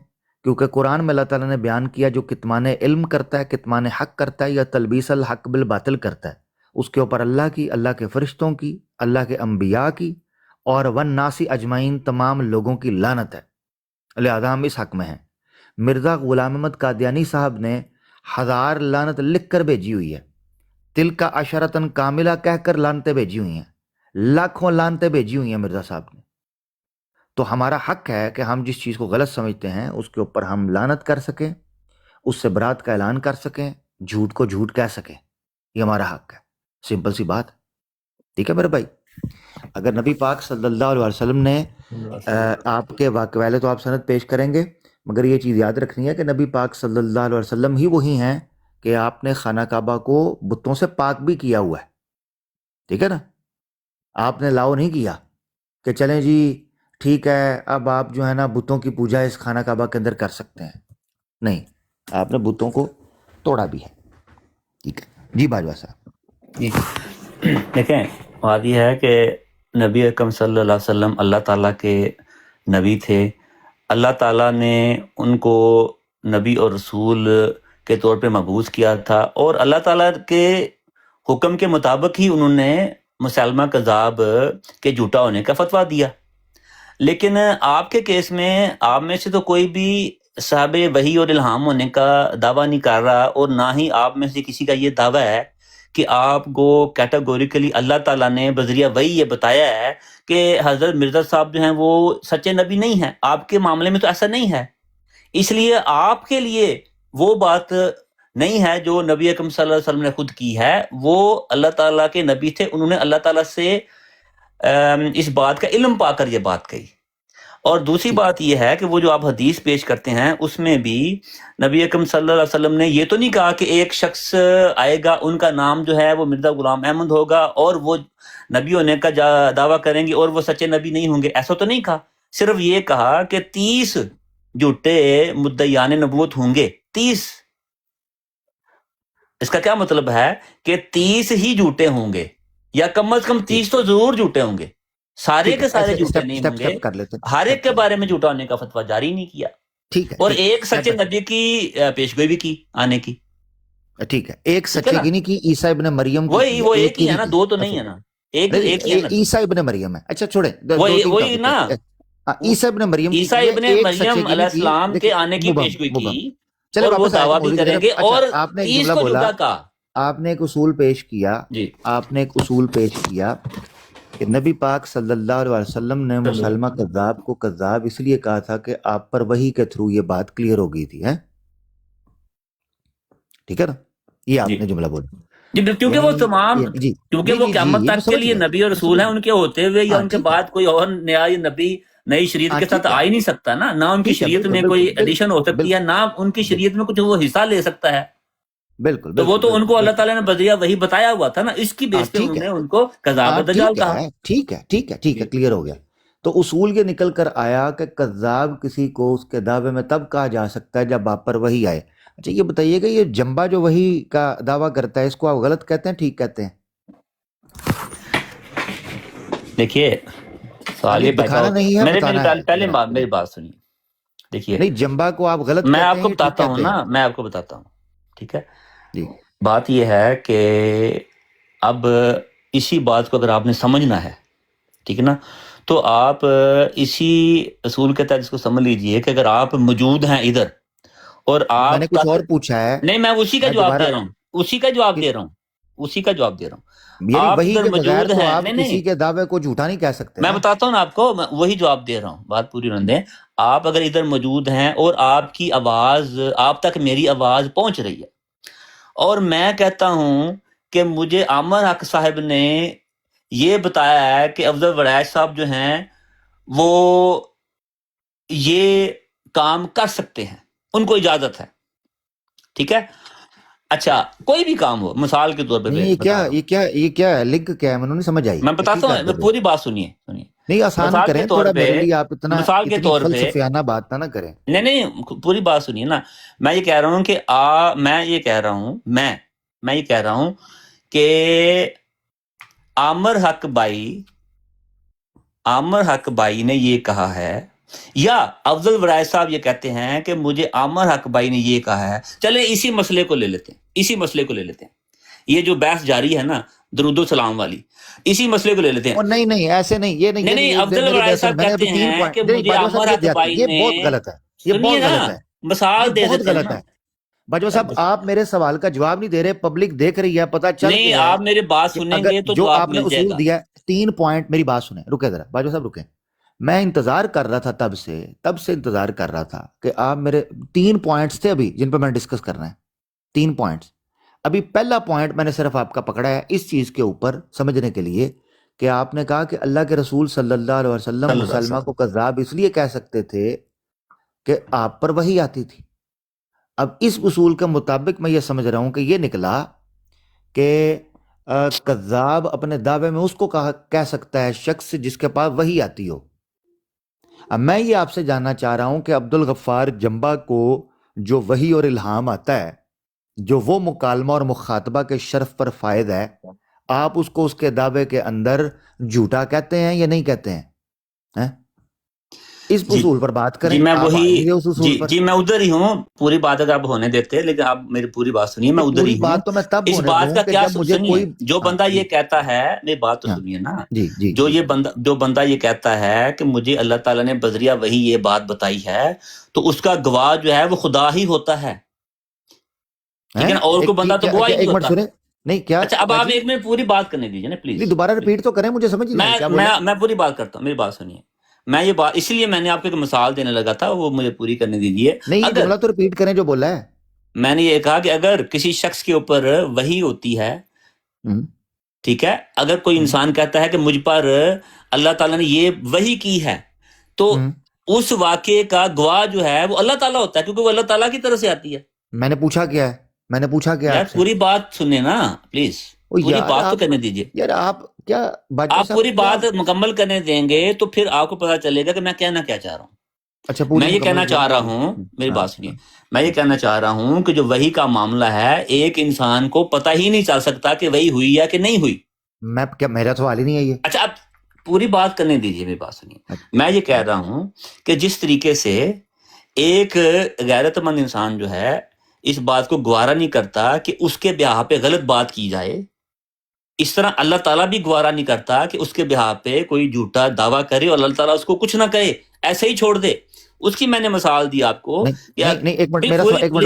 کیونکہ قرآن میں اللہ تعالیٰ نے بیان کیا جو کتمان علم کرتا ہے، کتمان حق کرتا ہے، یا تلبیس الحق بالباطل کرتا ہے، اس کے اوپر اللہ کی، اللہ کے فرشتوں کی، اللہ کے انبیاء کی اور والناسی اجمعین تمام لوگوں کی لعنت ہے. لہذا ہم اس حق میں ہیں. مرزا غلام احمد قادیانی صاحب نے 1000 لعنت لکھ کر بھیجی ہوئی ہے، تل کا عشرتن کاملہ کہہ کر لعنتیں بھیجی ہوئی ہیں، لاکھوں لعنتیں بھیجی ہوئی ہیں مرزا صاحب نے. تو ہمارا حق ہے کہ ہم جس چیز کو غلط سمجھتے ہیں اس کے اوپر ہم لعنت کر سکیں، اس سے برات کا اعلان کر سکیں، جھوٹ کو جھوٹ کہہ سکیں. یہ ہمارا حق ہے، سمپل سی بات. ٹھیک ہے میرے بھائی. اگر نبی پاک صلی اللہ علیہ وسلم نے آپ کے واقعے والے تو آپ سند پیش کریں گے، مگر یہ چیز یاد رکھنی ہے کہ نبی پاک صلی اللہ علیہ وسلم ہی وہی ہیں کہ آپ نے خانہ کعبہ کو بتوں سے پاک بھی کیا ہوا ہے. ٹھیک ہے نا. آپ نے لاؤ نہیں کیا کہ چلیں جی ٹھیک ہے اب آپ جو ہے نا بتوں کی پوجا اس خانہ کعبہ کے اندر کر سکتے ہیں. نہیں، آپ نے بتوں کو توڑا بھی ہے. ٹھیک ہے جی باجوہ صاحب. جی دیکھیں، بات یہ ہے کہ نبی اکرم صلی اللہ علیہ وسلم اللہ تعالیٰ کے نبی تھے. اللہ تعالیٰ نے ان کو نبی اور رسول کے طور پہ مبعوث کیا تھا، اور اللہ تعالیٰ کے حکم کے مطابق ہی انہوں نے مسلمہ کذاب کے جھوٹا ہونے کا فتویٰ دیا. لیکن آپ کے کیس میں آپ میں سے تو کوئی بھی صاحب وحی اور الہام ہونے کا دعویٰ نہیں کر رہا، اور نہ ہی آپ میں سے کسی کا یہ دعویٰ ہے کہ آپ کو کیٹیگوریکلی اللہ تعالیٰ نے بذریعہ وحی یہ بتایا ہے کہ حضرت مرزا صاحب جو ہیں وہ سچے نبی نہیں ہیں. آپ کے معاملے میں تو ایسا نہیں ہے. اس لیے آپ کے لیے وہ بات نہیں ہے جو نبی اکرم صلی اللہ علیہ وسلم نے خود کی ہے. وہ اللہ تعالیٰ کے نبی تھے، انہوں نے اللہ تعالیٰ سے اس بات کا علم پا کر یہ بات کہی. اور دوسری بات یہ ہے کہ وہ جو آپ حدیث پیش کرتے ہیں اس میں بھی نبی اکرم صلی اللہ علیہ وسلم نے یہ تو نہیں کہا کہ ایک شخص آئے گا، ان کا نام جو ہے وہ مرزا غلام احمد ہوگا اور وہ نبی ہونے کا دعویٰ کریں گے اور وہ سچے نبی نہیں ہوں گے. ایسا تو نہیں کہا. صرف یہ کہا کہ 30 جھوٹے مدعیان نبوت ہوں گے. 30. اس کا کیا مطلب ہے کہ 30 ہی جھوٹے ہوں گے، یا کم از کم 30 تو ضرور جھوٹے ہوں گے. سارے کے سارے جھوٹے نہیں ہوں گے. ہر ایک کے بارے میں جھوٹا ہونے کا فتویٰ جاری نہیں کیا. ٹھیک ہے. اور ایک سچے نبی کی پیشگوئی بھی کی آنے کی. ٹھیک ہے. ایک سچے کی نہیں کی، عیسیٰ ابن مریم وہی وہ ایک ہی ہے نا، دو تو نہیں ہے نا، ایک ہی ہے نا. عیسیٰ ابن مریم ہے. اچھا چھوڑیں وہی نا، عیسیٰ ابن مریم علیہ السلام کے آنے کی پیشگوئی کی، اور وہ دعویٰ بھی کریں گے. اور 30 کو جھوٹا کہا. آپ نے ایک اصول پیش کیا، جی آپ نے ایک اصول پیش کیا کہ نبی پاک صلی اللہ علیہ وسلم نے مسلمہ کذاب کو کذاب اس لیے کہا تھا کہ آپ پر وحی کے تھرو یہ بات کلیئر ہو گئی تھی، ہے ٹھیک ہے نا، یہ آپ جی نے جملہ بولا. جی کیونکہ وہ تمام جی کیونکہ جی وہ جی قیامت یہ میں تک کے سمجھ لیے گیا، نبی اور میں رسول سمجھ ہیں، ان کے ہوتے ہوئے یا ہاں ان کے ٹھیک ہے، بعد کوئی اور نیا نبی نئی شریعت ہاں کے ساتھ ٹھیک ہے، آ ہی نہیں سکتا نا، نہ ان کی ٹھیک ہے، شریعت بالکل میں کوئی بالکل ایڈیشن ہو سکتی ہے، بالکل نہ ان کی شریعت میں کچھ وہ حصہ لے سکتا ہے. بالکل تو وہ بالکل تو ان کو بالکل اللہ بالکل تعالیٰ نے بذریعہ وہی بتایا ہوا تھا نا، اس کی ہاں بیس پہ ٹھیک انہوں ہے، نے ان کو کذاب ہاں دجال ٹھیک کہا. ہے ٹھیک ہے ٹھیک ہے ٹھیک ہے، جی کلیئر ہو گیا. تو اصول یہ نکل کر آیا کہ کذاب کسی کو اس کے دعوے میں تب کہا جا سکتا ہے جب آپ پر وحی آئے. اچھا یہ بتائیے کہ یہ جمبا جو وحی کا دعویٰ کرتا ہے، اس کو آپ غلط کہتے ہیں ٹھیک کہتے ہیں؟ دیکھیے سوال ابھی یہ پیدا دکھانا ہوتا نہیں ہے، ہے، میری بتانا ہے پہلے ذرا میری ادھر. بات سنیے. دیکھیے نہیں جمبا کو آپ غلط میں کہتے آپ ہیں کو یا ٹھیک بتاتا ہوں کہتے ہیں؟ نا، میں آپ کو بتاتا ہوں، ٹھیک ہے. جی بات یہ ہے کہ اب اسی بات کو اگر آپ نے سمجھنا ہے، ٹھیک ہے نا، تو آپ اسی اصول کے تحت اس کو سمجھ لیجئے کہ اگر آپ موجود ہیں ادھر اور میں نے آپ کچھ تک، اور پوچھا ہے، نہیں میں اسی کا میں جواب دوبارہ دے رہا ہوں، اسی کا جواب دے رہا ہوں، اسی کا جواب دے رہا ہوں. یعنی آپ وحی ادھر کے بغیر موجود تو ہیں، آپ نہیں کسی نہیں کے دعوے کو جھوٹا نہیں کہہ سکتے میں نا. بتاتا ہوں نا آپ کو، میں وہی جواب دے رہا ہوں، بات پوری ہونے دیں. آپ اگر ادھر موجود ہیں اور آپ کی آواز، آپ تک میری آواز پہنچ رہی ہے، اور میں کہتا ہوں کہ مجھے عامر حق صاحب نے یہ بتایا ہے کہ افضل ورائش صاحب جو ہیں وہ یہ کام کر سکتے ہیں، ان کو اجازت ہے، ٹھیک ہے. اچھا کوئی بھی کام ہو، مثال کے طور پہ نہیں میں بتا رہا ہوں، یہ کیا ہے، لنک کیا ہے، میں نہیں سمجھ آئی میں اس کی بتاتا کر ہوں، دے رہے. پوری بات سنیے. نہیں آسان مثال کریں کے طور تھوڑا پہ میرے لیے، آپ مثال کے اتنی طور پہ فلسفیانہ بات نہ کریں. نہیں پوری بات سنیے نا. میں یہ کہہ رہا ہوں کہ میں یہ کہہ رہا ہوں کہ عامر حق بائی نے یہ کہا ہے، یا افضل ورائش صاحب یہ کہتے ہیں کہ مجھے عامر حق بائی نے یہ کہا ہے. چلے اسی مسئلے کو لے لیتے ہیں، یہ جو بحث جاری ہے نا درود و سلام والی، اسی مسئلے کو لے لیتے ہیں. اور نہیں ایسے نہیں، یہ نہیں، نہیں یہ افضل میری ورائش بحث صاحب میں نے کہتے ابھی 3 ہیں کہ پوائنٹ نہیں، مجھے باجوہ عامر صاحب حق بائی یہ نے، بہت غلط ہے، یہ سنیے بہت نا غلط ہے، مثال یہ دے بہت دیتے ہیں غلط نا. ہے. باجوہ صاحب آپ میرے سوال کا جواب نہیں دے رہے، پبلک دیکھ رہی ہے، پتہ چل نہیں گیا ہے آپ میری بات کہ سنیں اگر گے تو جو جواب آپ نے مل جائے اصول گا. دیا 3 پوائنٹ، میری بات سنیں، رکے ذرا باجوہ صاحب رکیں. میں انتظار کر رہا تھا تب سے انتظار کر رہا تھا کہ آپ میرے 3 پوائنٹس تھے ابھی جن پہ میں ڈسکس کرنا ہے، 3 پوائنٹس. ابھی پہلا پوائنٹ میں نے صرف آپ کا پکڑا ہے اس چیز کے اوپر سمجھنے کے لیے کہ آپ نے کہا کہ اللہ کے رسول صلی اللہ علیہ وسلم مسلمہ کو کذاب اس لیے کہہ سکتے تھے کہ آپ پر وحی آتی تھی. اب اس اصول کے مطابق میں یہ سمجھ رہا ہوں کہ یہ نکلا کہ کذاب اپنے دعوے میں اس کو کہہ سکتا ہے شخص جس کے پاس وحی آتی ہو. اب میں یہ آپ سے جاننا چاہ رہا ہوں کہ عبدالغفار جمبا کو جو وحی اور الہام آتا ہے، جو وہ مکالمہ اور مخاطبہ کے شرف پر فائد ہے، آپ اس کو اس کے دعوے کے اندر جھوٹا کہتے ہیں یا نہیں کہتے ہیں؟ اس اصول پر بات کریں. جی میں آپ آئیے اس اصول پر. جی میں ادھر ہی ہوں، پوری بات اگر آپ ہونے دیتے، لیکن آپ میری پوری بات سنیے، میں ادھر پوری ہی ہوں. بات تو میں تب اس ہونے بات دوں کا کہ کیا جب مجھے سنیے، کوئی جو بندہ یہ کہتا ہے، میری بات تو سنیے نا، جو بندہ یہ کہتا ہے کہ مجھے اللہ تعالیٰ نے بذریعہ وہی یہ بات بتائی ہے، تو اس کا گواہ جو ہے وہ خدا ہی ہوتا ہے، ٹھیک ہے نا، اور کوئی بندہ تو گواہ ہی نہیں ہوتا. نہیں کیا؟ اچھا اب آپ ایک منٹ پوری بات کرنے دیجیے نا پلیز. دوبارہ ریپیٹ تو کریں، مجھے سمجھ نہیں آئی کیا بولا. میں پوری بات کرتا ہوں، میری بات سنیے. میں یہ بات اس لیے میں نے آپ کو ایک مثال دینے لگا تھا، وہ مجھے پوری کرنے دیجیے. نہیں یہ جملہ تو ریپیٹ کریں جو بولا ہے. میں نے یہ کہا کہ اگر کسی شخص کے اوپر وحی ہوتی ہے، ٹھیک ہے، اگر کوئی انسان کہتا ہے کہ مجھ پر اللہ تعالیٰ نے یہ وحی کی ہے، تو اس واقعے کا گواہ جو ہے وہ اللہ تعالیٰ ہوتا ہے، کیونکہ وہ اللہ تعالیٰ کی طرف سے آتی ہے. میں نے پوچھا کیا ہے یار پوری بات سنیں نا پلیز، پوری بات تو کرنے دیجیے. یار آپ کیا آپ پوری بات مکمل کرنے دیں گے تو پھر آپ کو پتا چلے گا کہ میں کہنا کیا چاہ رہا ہوں. اچھا میں یہ کہنا چاہ رہا ہوں، میری بات سنیے، میں یہ کہنا چاہ رہا ہوں کہ جو وحی کا معاملہ ہے، ایک انسان کو پتہ ہی نہیں چل سکتا کہ وحی ہوئی یا کہ نہیں ہوئی. میرا سوال ہی نہیں ہے یہ. اچھا اب پوری بات کرنے دیجیے، میری بات سنیے. میں یہ کہہ رہا ہوں کہ جس طریقے سے ایک غیرت مند انسان جو ہے اس بات کو گوارا نہیں کرتا کہ اس کے بہا پہ غلط بات کی جائے، اس طرح اللہ تعالیٰ بھی گوارا نہیں کرتا کہ اس کے بہا پہ کوئی جھوٹا دعویٰ کرے اور اللہ تعالیٰ اس کو کچھ نہ کہے، ایسے ہی چھوڑ دے. اس کی میں نے مثال دی آپ کو. نہیں ایک منٹ رکے نہیں ایک منٹ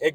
1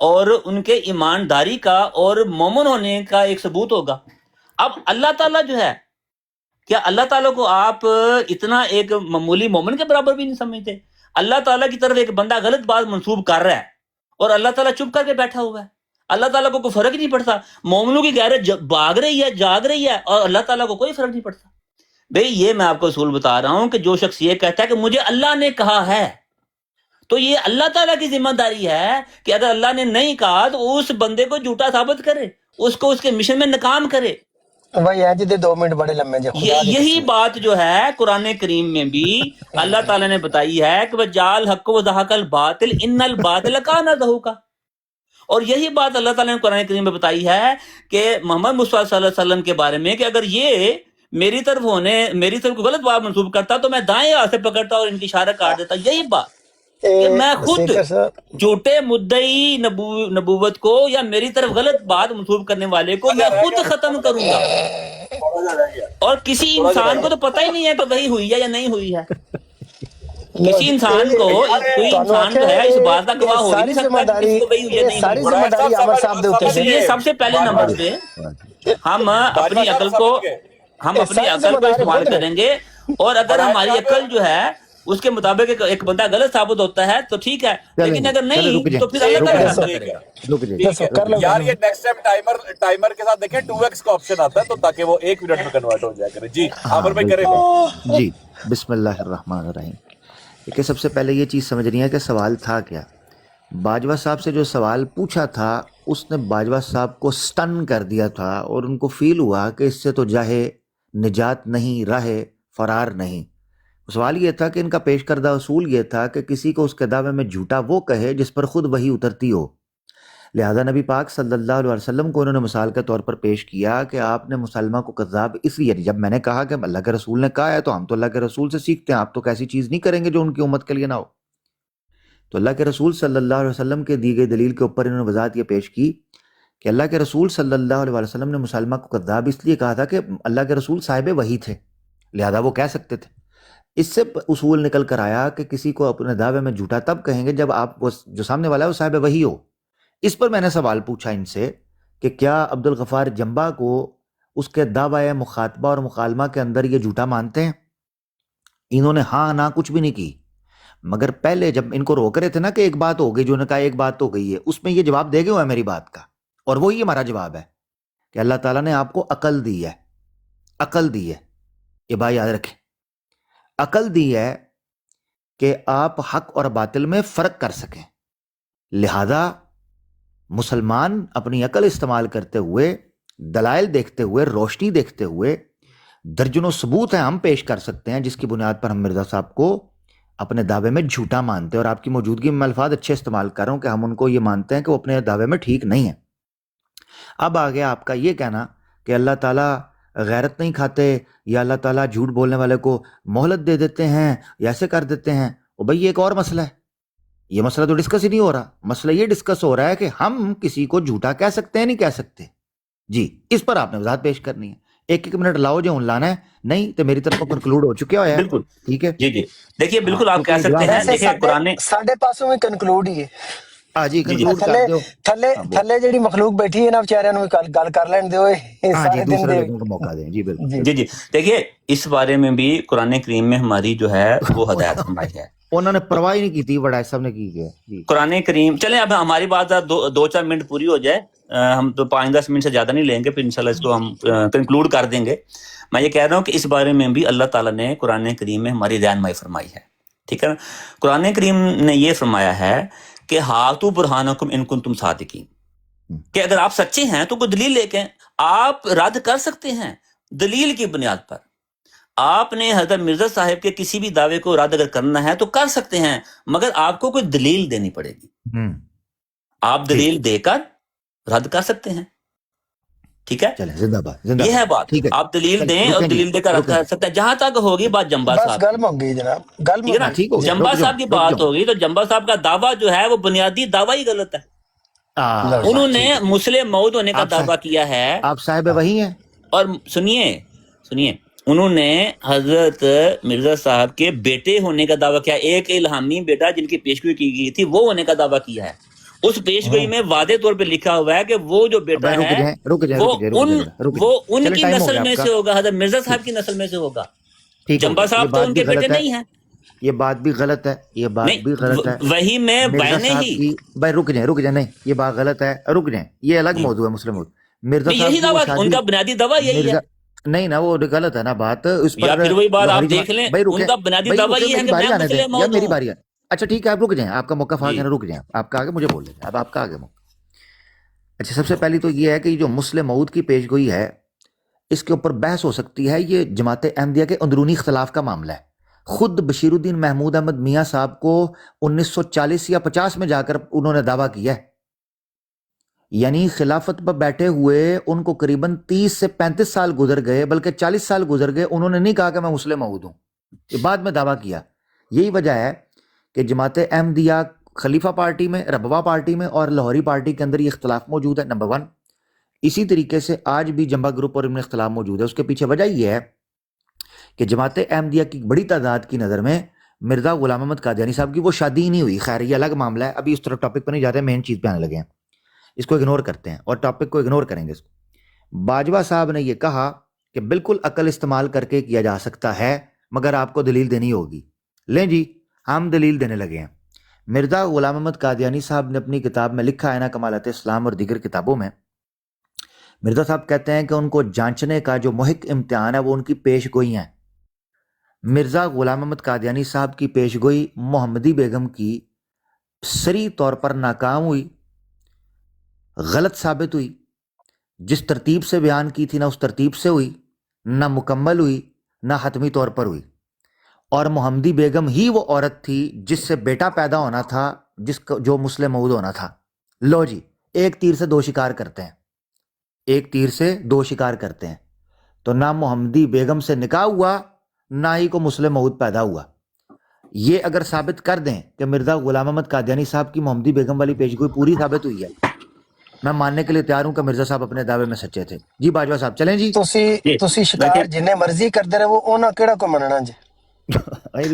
اور ان کے ایمانداری کا اور مومن ہونے کا ایک ثبوت ہوگا۔ اب اللہ تعالیٰ جو ہے، کیا اللہ تعالیٰ کو آپ اتنا ایک معمولی مومن کے برابر بھی نہیں سمجھتے؟ اللہ تعالیٰ کی طرف ایک بندہ غلط بات منسوب کر رہا ہے اور اللہ تعالیٰ چپ کر کے بیٹھا ہوا ہے، اللہ تعالیٰ کو کوئی فرق نہیں پڑتا، مومنوں کی غیرت بھاگ رہی ہے، جاگ رہی ہے، اور اللہ تعالیٰ کو کوئی فرق نہیں پڑتا۔ بھئی یہ میں آپ کو اصول بتا رہا ہوں کہ جو شخص یہ کہتا ہے کہ مجھے اللہ نے کہا ہے، تو یہ اللہ تعالیٰ کی ذمہ داری ہے کہ اگر اللہ نے نہیں کہا تو اس بندے کو جھوٹا ثابت کرے، اس کو اس کے مشن میں ناکام کرے۔ بھائی ہے جی 2 منٹ بڑے لمبے جی، خدا دی یہی قسم۔ بات جو ہے قرآن کریم میں بھی اللہ تعالیٰ نے بتائی ہے کہ وَجَعَلَ الْحَقَّ وَزَهَقَ الْبَاطِلَ إِنَّ الْبَاطِلَ كَانَ زَهُوقًا، اور یہی بات اللہ تعالیٰ نے قرآن کریم میں بتائی ہے کہ محمد مصطفیٰ صلی اللہ علیہ وسلم کے بارے میں کہ اگر یہ میری طرف کو غلط بات منسوب کرتا تو میں دائیں ہاتھ سے پکڑتا اور ان کی اشارہ کاٹ دیتا۔ یہی بات کہ میں خود سپیکر صاحب جھوٹے مدعی نبوت کو یا میری طرف غلط بات منسوب کرنے والے کو میں خود ختم کروں گا، اور کسی انسان کو تو پتہ ہی نہیں ہے کہ وہی ہوئی ہے یا نہیں ہوئی ہے۔ کسی انسان کو کوئی انسان جو ہے اس بات کا گواہ ہو ہی ساری نہیں ذمہ سکتا کہ داری کسی کو وہی ہوئی ہے نہیں ساری ہوئی۔ ذمہ داری عامر صاحب دے اوتے اس لیے سب سے پہلے نمبر پہ ہم اپنی عقل کو استعمال کریں گے، اور اگر ہماری عقل جو ہے اس کے مطابق ایک بندہ غلط ثابت ہوتا ہے تو ٹھیک ہے، لیکن اگر نہیں تو پھر اللہ تعالیٰ فیصلہ کرے گا۔ کر لو یار یہ نیکسٹ ٹائم ٹائمر کے ساتھ دیکھیں 2x کا آپشن آتا ہے تو تاکہ وہ 1 منٹ میں کنورٹ ہو جائے کرے۔ جی عامر بھائی کریں گے۔ جی بسم اللہ الرحمن الرحیم۔ کہ سب سے پہلے یہ چیز سمجھنی ہے کہ سوال تھا کیا۔ باجوہ صاحب سے جو سوال پوچھا تھا اس نے باجوہ صاحب کو سٹن کر دیا تھا، اور ان کو فیل ہوا کہ اس سے تو جاہے نجات نہیں، راہ فرار نہیں۔ سوال یہ تھا کہ ان کا پیش کردہ اصول یہ تھا کہ کسی کو اس کے دعوے میں جھوٹا وہ کہے جس پر خود وحی اترتی ہو۔ لہذا نبی پاک صلی اللہ علیہ وسلم کو انہوں نے مثال کے طور پر پیش کیا کہ آپ نے مسلمہ کو کذاب اس لیے، جب میں نے کہا کہ اللہ کے رسول نے کہا ہے تو ہم تو اللہ کے رسول سے سیکھتے ہیں، آپ تو ایسی چیز نہیں کریں گے جو ان کی امت کے لیے نہ ہو۔ تو اللہ کے رسول صلی اللہ علیہ وسلم کے دی گئی دلیل کے اوپر انہوں نے وضاحت یہ پیش کی کہ اللہ کے رسول صلی اللہ علیہ وسلم نے مسلمہ کو کذاب اس لیے کہا تھا کہ اللہ کے رسول صاحب وحی تھے، لہذا وہ کہہ سکتے تھے۔ اس سے اصول نکل کر آیا کہ کسی کو اپنے دعوے میں جھوٹا تب کہیں گے جب آپ جو سامنے والا ہے وہ صاحب وحی ہو۔ اس پر میں نے سوال پوچھا ان سے کہ کیا عبد الغفار جنبا کو اس کے دعوی مخاطبہ اور مکالمہ کے اندر یہ جھوٹا مانتے ہیں؟ انہوں نے ہاں نہ کچھ بھی نہیں کی، مگر پہلے جب ان کو روک رہے تھے نا کہ ایک بات ہو گئی، جو نے کہا ایک بات تو گئی ہے، اس میں یہ جواب دے گئے ہوئے میری بات کا، اور وہی ہمارا جواب ہے کہ اللہ تعالیٰ نے آپ کو عقل دی ہے، عقل دی ہے، یہ بات یاد رکھیں، عقل دی ہے کہ آپ حق اور باطل میں فرق کر سکیں۔ لہذا مسلمان اپنی عقل استعمال کرتے ہوئے، دلائل دیکھتے ہوئے، روشنی دیکھتے ہوئے درجنوں ثبوت ہیں ہم پیش کر سکتے ہیں جس کی بنیاد پر ہم مرزا صاحب کو اپنے دعوے میں جھوٹا مانتے ہیں، اور آپ کی موجودگی میں الفاظ اچھے استعمال کر رہا ہوں کہ ہم ان کو یہ مانتے ہیں کہ وہ اپنے دعوے میں ٹھیک نہیں ہیں۔ اب آ گیا آپ کا یہ کہنا کہ اللہ تعالیٰ غیرت نہیں کھاتے، یا اللہ تعالیٰ جھوٹ بولنے والے کو مہلت دے دیتے ہیں یا ایسے کر دیتے ہیں۔ اور بھئی یہ ایک اور مسئلہ ہے، یہ مسئلہ تو ڈسکس ہی نہیں ہو رہا، مسئلہ یہ ڈسکس ہو رہا ہے کہ ہم کسی کو جھوٹا کہہ سکتے ہیں نہیں کہہ سکتے۔ جی اس پر آپ نے وضاحت پیش کرنی ہے۔ ایک منٹ لاؤ جو لانا ہے، نہیں تو میری طرف کنکلوڈ ہو چکے ہو ہے، بالکل ٹھیک ہے جی دیکھیے بالکل آپ کہہ سکتے ہیں، دیکھیں قرآن ساڈے پاسوں میں کنکلوڈ ہی ہے۔ ہاں جی کنکلوڈ کر تھلے دو۔ تھلے تھلے جڑی مخلوق بیٹھی ہے نا بیچاریاں نوں گل کر لین دیو، ہاں جی سارے دن دوسرے دے۔ لوگوں کو موقع دیں۔ جی بالکل جی دیکھیے اس بارے میں بھی قرآن کریم میں ہماری جو ہے وہ ہدایت فرمائی ہے، انہوں نے پرواہ ہی نہیں کی تھی، بڑا صاحب نے کی ہے۔ جی قرآن کریم چلیں اب ہماری بات 2-4 منٹ پوری ہو جائے، ہم تو 5-10 منٹ سے زیادہ نہیں لیں گے، پھر انشاءاللہ اس کو ہم کنکلوڈ کر دیں گے۔ میں یہ کہہ رہا ہوں کہ اس بارے میں بھی اللہ تعالیٰ نے قرآن کریم میں ہماری رہنمائی فرمائی ہے، ٹھیک ہے نا۔ قرآن کریم نے یہ فرمایا ہے کہ ہاتھو برہانکم ان کنتم صادقین، کہ اگر آپ سچے ہیں تو کوئی دلیل لے کے آپ رد کر سکتے ہیں، دلیل کی بنیاد پر۔ آپ نے حضرت مرزا صاحب کے کسی بھی دعوے کو رد اگر کرنا ہے تو کر سکتے ہیں، مگر آپ کو کوئی دلیل دینی پڑے گی، آپ دلیل دے کر رد کر سکتے ہیں، ٹھیک ہے، چلیں زندہ باد، زندہ یہ ہے بات، ٹھیک ہے۔ آپ دلیل دیں اور دلیل دے کر رد کر سکتے ہیں۔ جہاں تک ہوگی بات جنبا بس صاحب گل مک گئی جناب، گل ٹھیک ہے نا، مک ٹھیک ہو گیا، جنبا رک صاحب کی جاؤ، بات رک جاؤ۔ ہوگی تو جنبا صاحب کا دعویٰ جو ہے وہ بنیادی دعویٰ ہی غلط ہے۔ انہوں نے مسلم موعود ہونے کا دعویٰ کیا ہے، آپ صاحب وہی ہیں، اور سنیے انہوں نے حضرت مرزا صاحب کے بیٹے ہونے کا دعویٰ کیا، ایک الہامی بیٹا جن کی پیشگوئی کی گئی تھی وہ ہونے کا دعویٰ کیا ہے، اس پیش گوئی میں واضح طور پہ لکھا ہوا ہے کہ وہ جو بیٹا ہے وہ ان کی نسل میں سے ہوگا، حضرت مرزا صاحب کی نسل میں سے ہوگا. جمبا صاحب تو ان کے بیٹے نہیں ہیں. یہ بات بھی غلط ہے، یہ بات بھی غلط ہے. وہی میں بینے ہی بھائی رک جائیں نہیں، یہ بات غلط ہے، رک جائیں، یہ الگ موضوع ہے مسلم موضوع. مرزا یہی دعویٰ ان کا بنیادی دعویٰ یہی ہے. نہیں نا، وہ غلط ہے نا بات اس پر. یا پھر وہی بات آپ دیکھ لیں، ان کا بنیادی دعویٰ یہ ہے کہ میں مسلم ہوں. میری باری ہے. اچھا ٹھیک ہے، آپ رک جائیں، آپ کا موقع فاض ہے نا، رک جائیں، آپ کا آگے مجھے بول لیں، اب آپ کا آگے موقع. اچھا سب سے پہلی تو یہ ہے کہ جو مسلم موعود کی پیش گوئی ہے اس کے اوپر بحث ہو سکتی ہے. یہ جماعت احمدیہ کے اندرونی اختلاف کا معاملہ ہے. خود بشیر الدین محمود احمد میاں صاحب کو 1940 یا 50 میں جا کر انہوں نے دعویٰ کیا ہے، یعنی خلافت پر بیٹھے ہوئے ان کو قریباً 30 سے 35 سال گزر گئے، بلکہ 40 سال گزر گئے، انہوں نے نہیں کہا کہ میں مسلم موعود ہوں، یہ بعد میں دعویٰ کیا. یہی وجہ ہے کہ جماعت احمدیہ خلیفہ پارٹی میں، ربوہ پارٹی میں اور لاہوری پارٹی کے اندر یہ اختلاف موجود ہے، نمبر 1. اسی طریقے سے آج بھی جمبا گروپ اور ان میں اختلاف موجود ہے. اس کے پیچھے وجہ یہ ہے کہ جماعت احمدیہ کی بڑی تعداد کی نظر میں مرزا غلام احمد قادیانی صاحب کی وہ شادی ہی نہیں ہوئی. خیر یہ الگ معاملہ ہے، ابھی اس طرح ٹاپک پہ نہیں جاتے، مین چیز پہ آنے لگے ہیں، اس کو اگنور کرتے ہیں اور ٹاپک کو اگنور کریں گے. اس کو باجوہ صاحب نے یہ کہا کہ بالکل عقل استعمال کر کے کیا جا سکتا ہے، مگر آپ کو دلیل دینی ہوگی. لیں جی، ہم دلیل دینے لگے ہیں. مرزا غلام احمد قادیانی صاحب نے اپنی کتاب میں لکھا ہے نا، کمالات اسلام اور دیگر کتابوں میں، مرزا صاحب کہتے ہیں کہ ان کو جانچنے کا جو محک امتحان ہے وہ ان کی پیش گوئی ہیں. مرزا غلام احمد قادیانی صاحب کی پیش گوئی محمدی بیگم کی صریح طور پر ناکام ہوئی، غلط ثابت ہوئی. جس ترتیب سے بیان کی تھی نہ اس ترتیب سے ہوئی، نہ مکمل ہوئی، نہ حتمی طور پر ہوئی. اور محمدی بیگم ہی وہ عورت تھی جس سے بیٹا پیدا ہونا تھا، جو مسلم موعود ہونا تھا. لو جی، ایک تیر سے دو شکار کرتے ہیں، ایک تیر سے دو شکار کرتے ہیں. تو نہ محمدی بیگم سے نکاح ہوا، نہ ہی کو مسلم موعود پیدا ہوا. یہ اگر ثابت کر دیں کہ مرزا غلام احمد قادیانی صاحب کی محمدی بیگم والی پیشگوئی پوری ثابت ہوئی ہے، میں ماننے کے لیے تیار ہوں کہ مرزا صاحب اپنے دعوے میں سچے تھے. جی باجوہ صاحب چلیں جی. تسی شکار جنہیں مرضی کرتے رہے وہ اونا کیڑا کو مننا جی.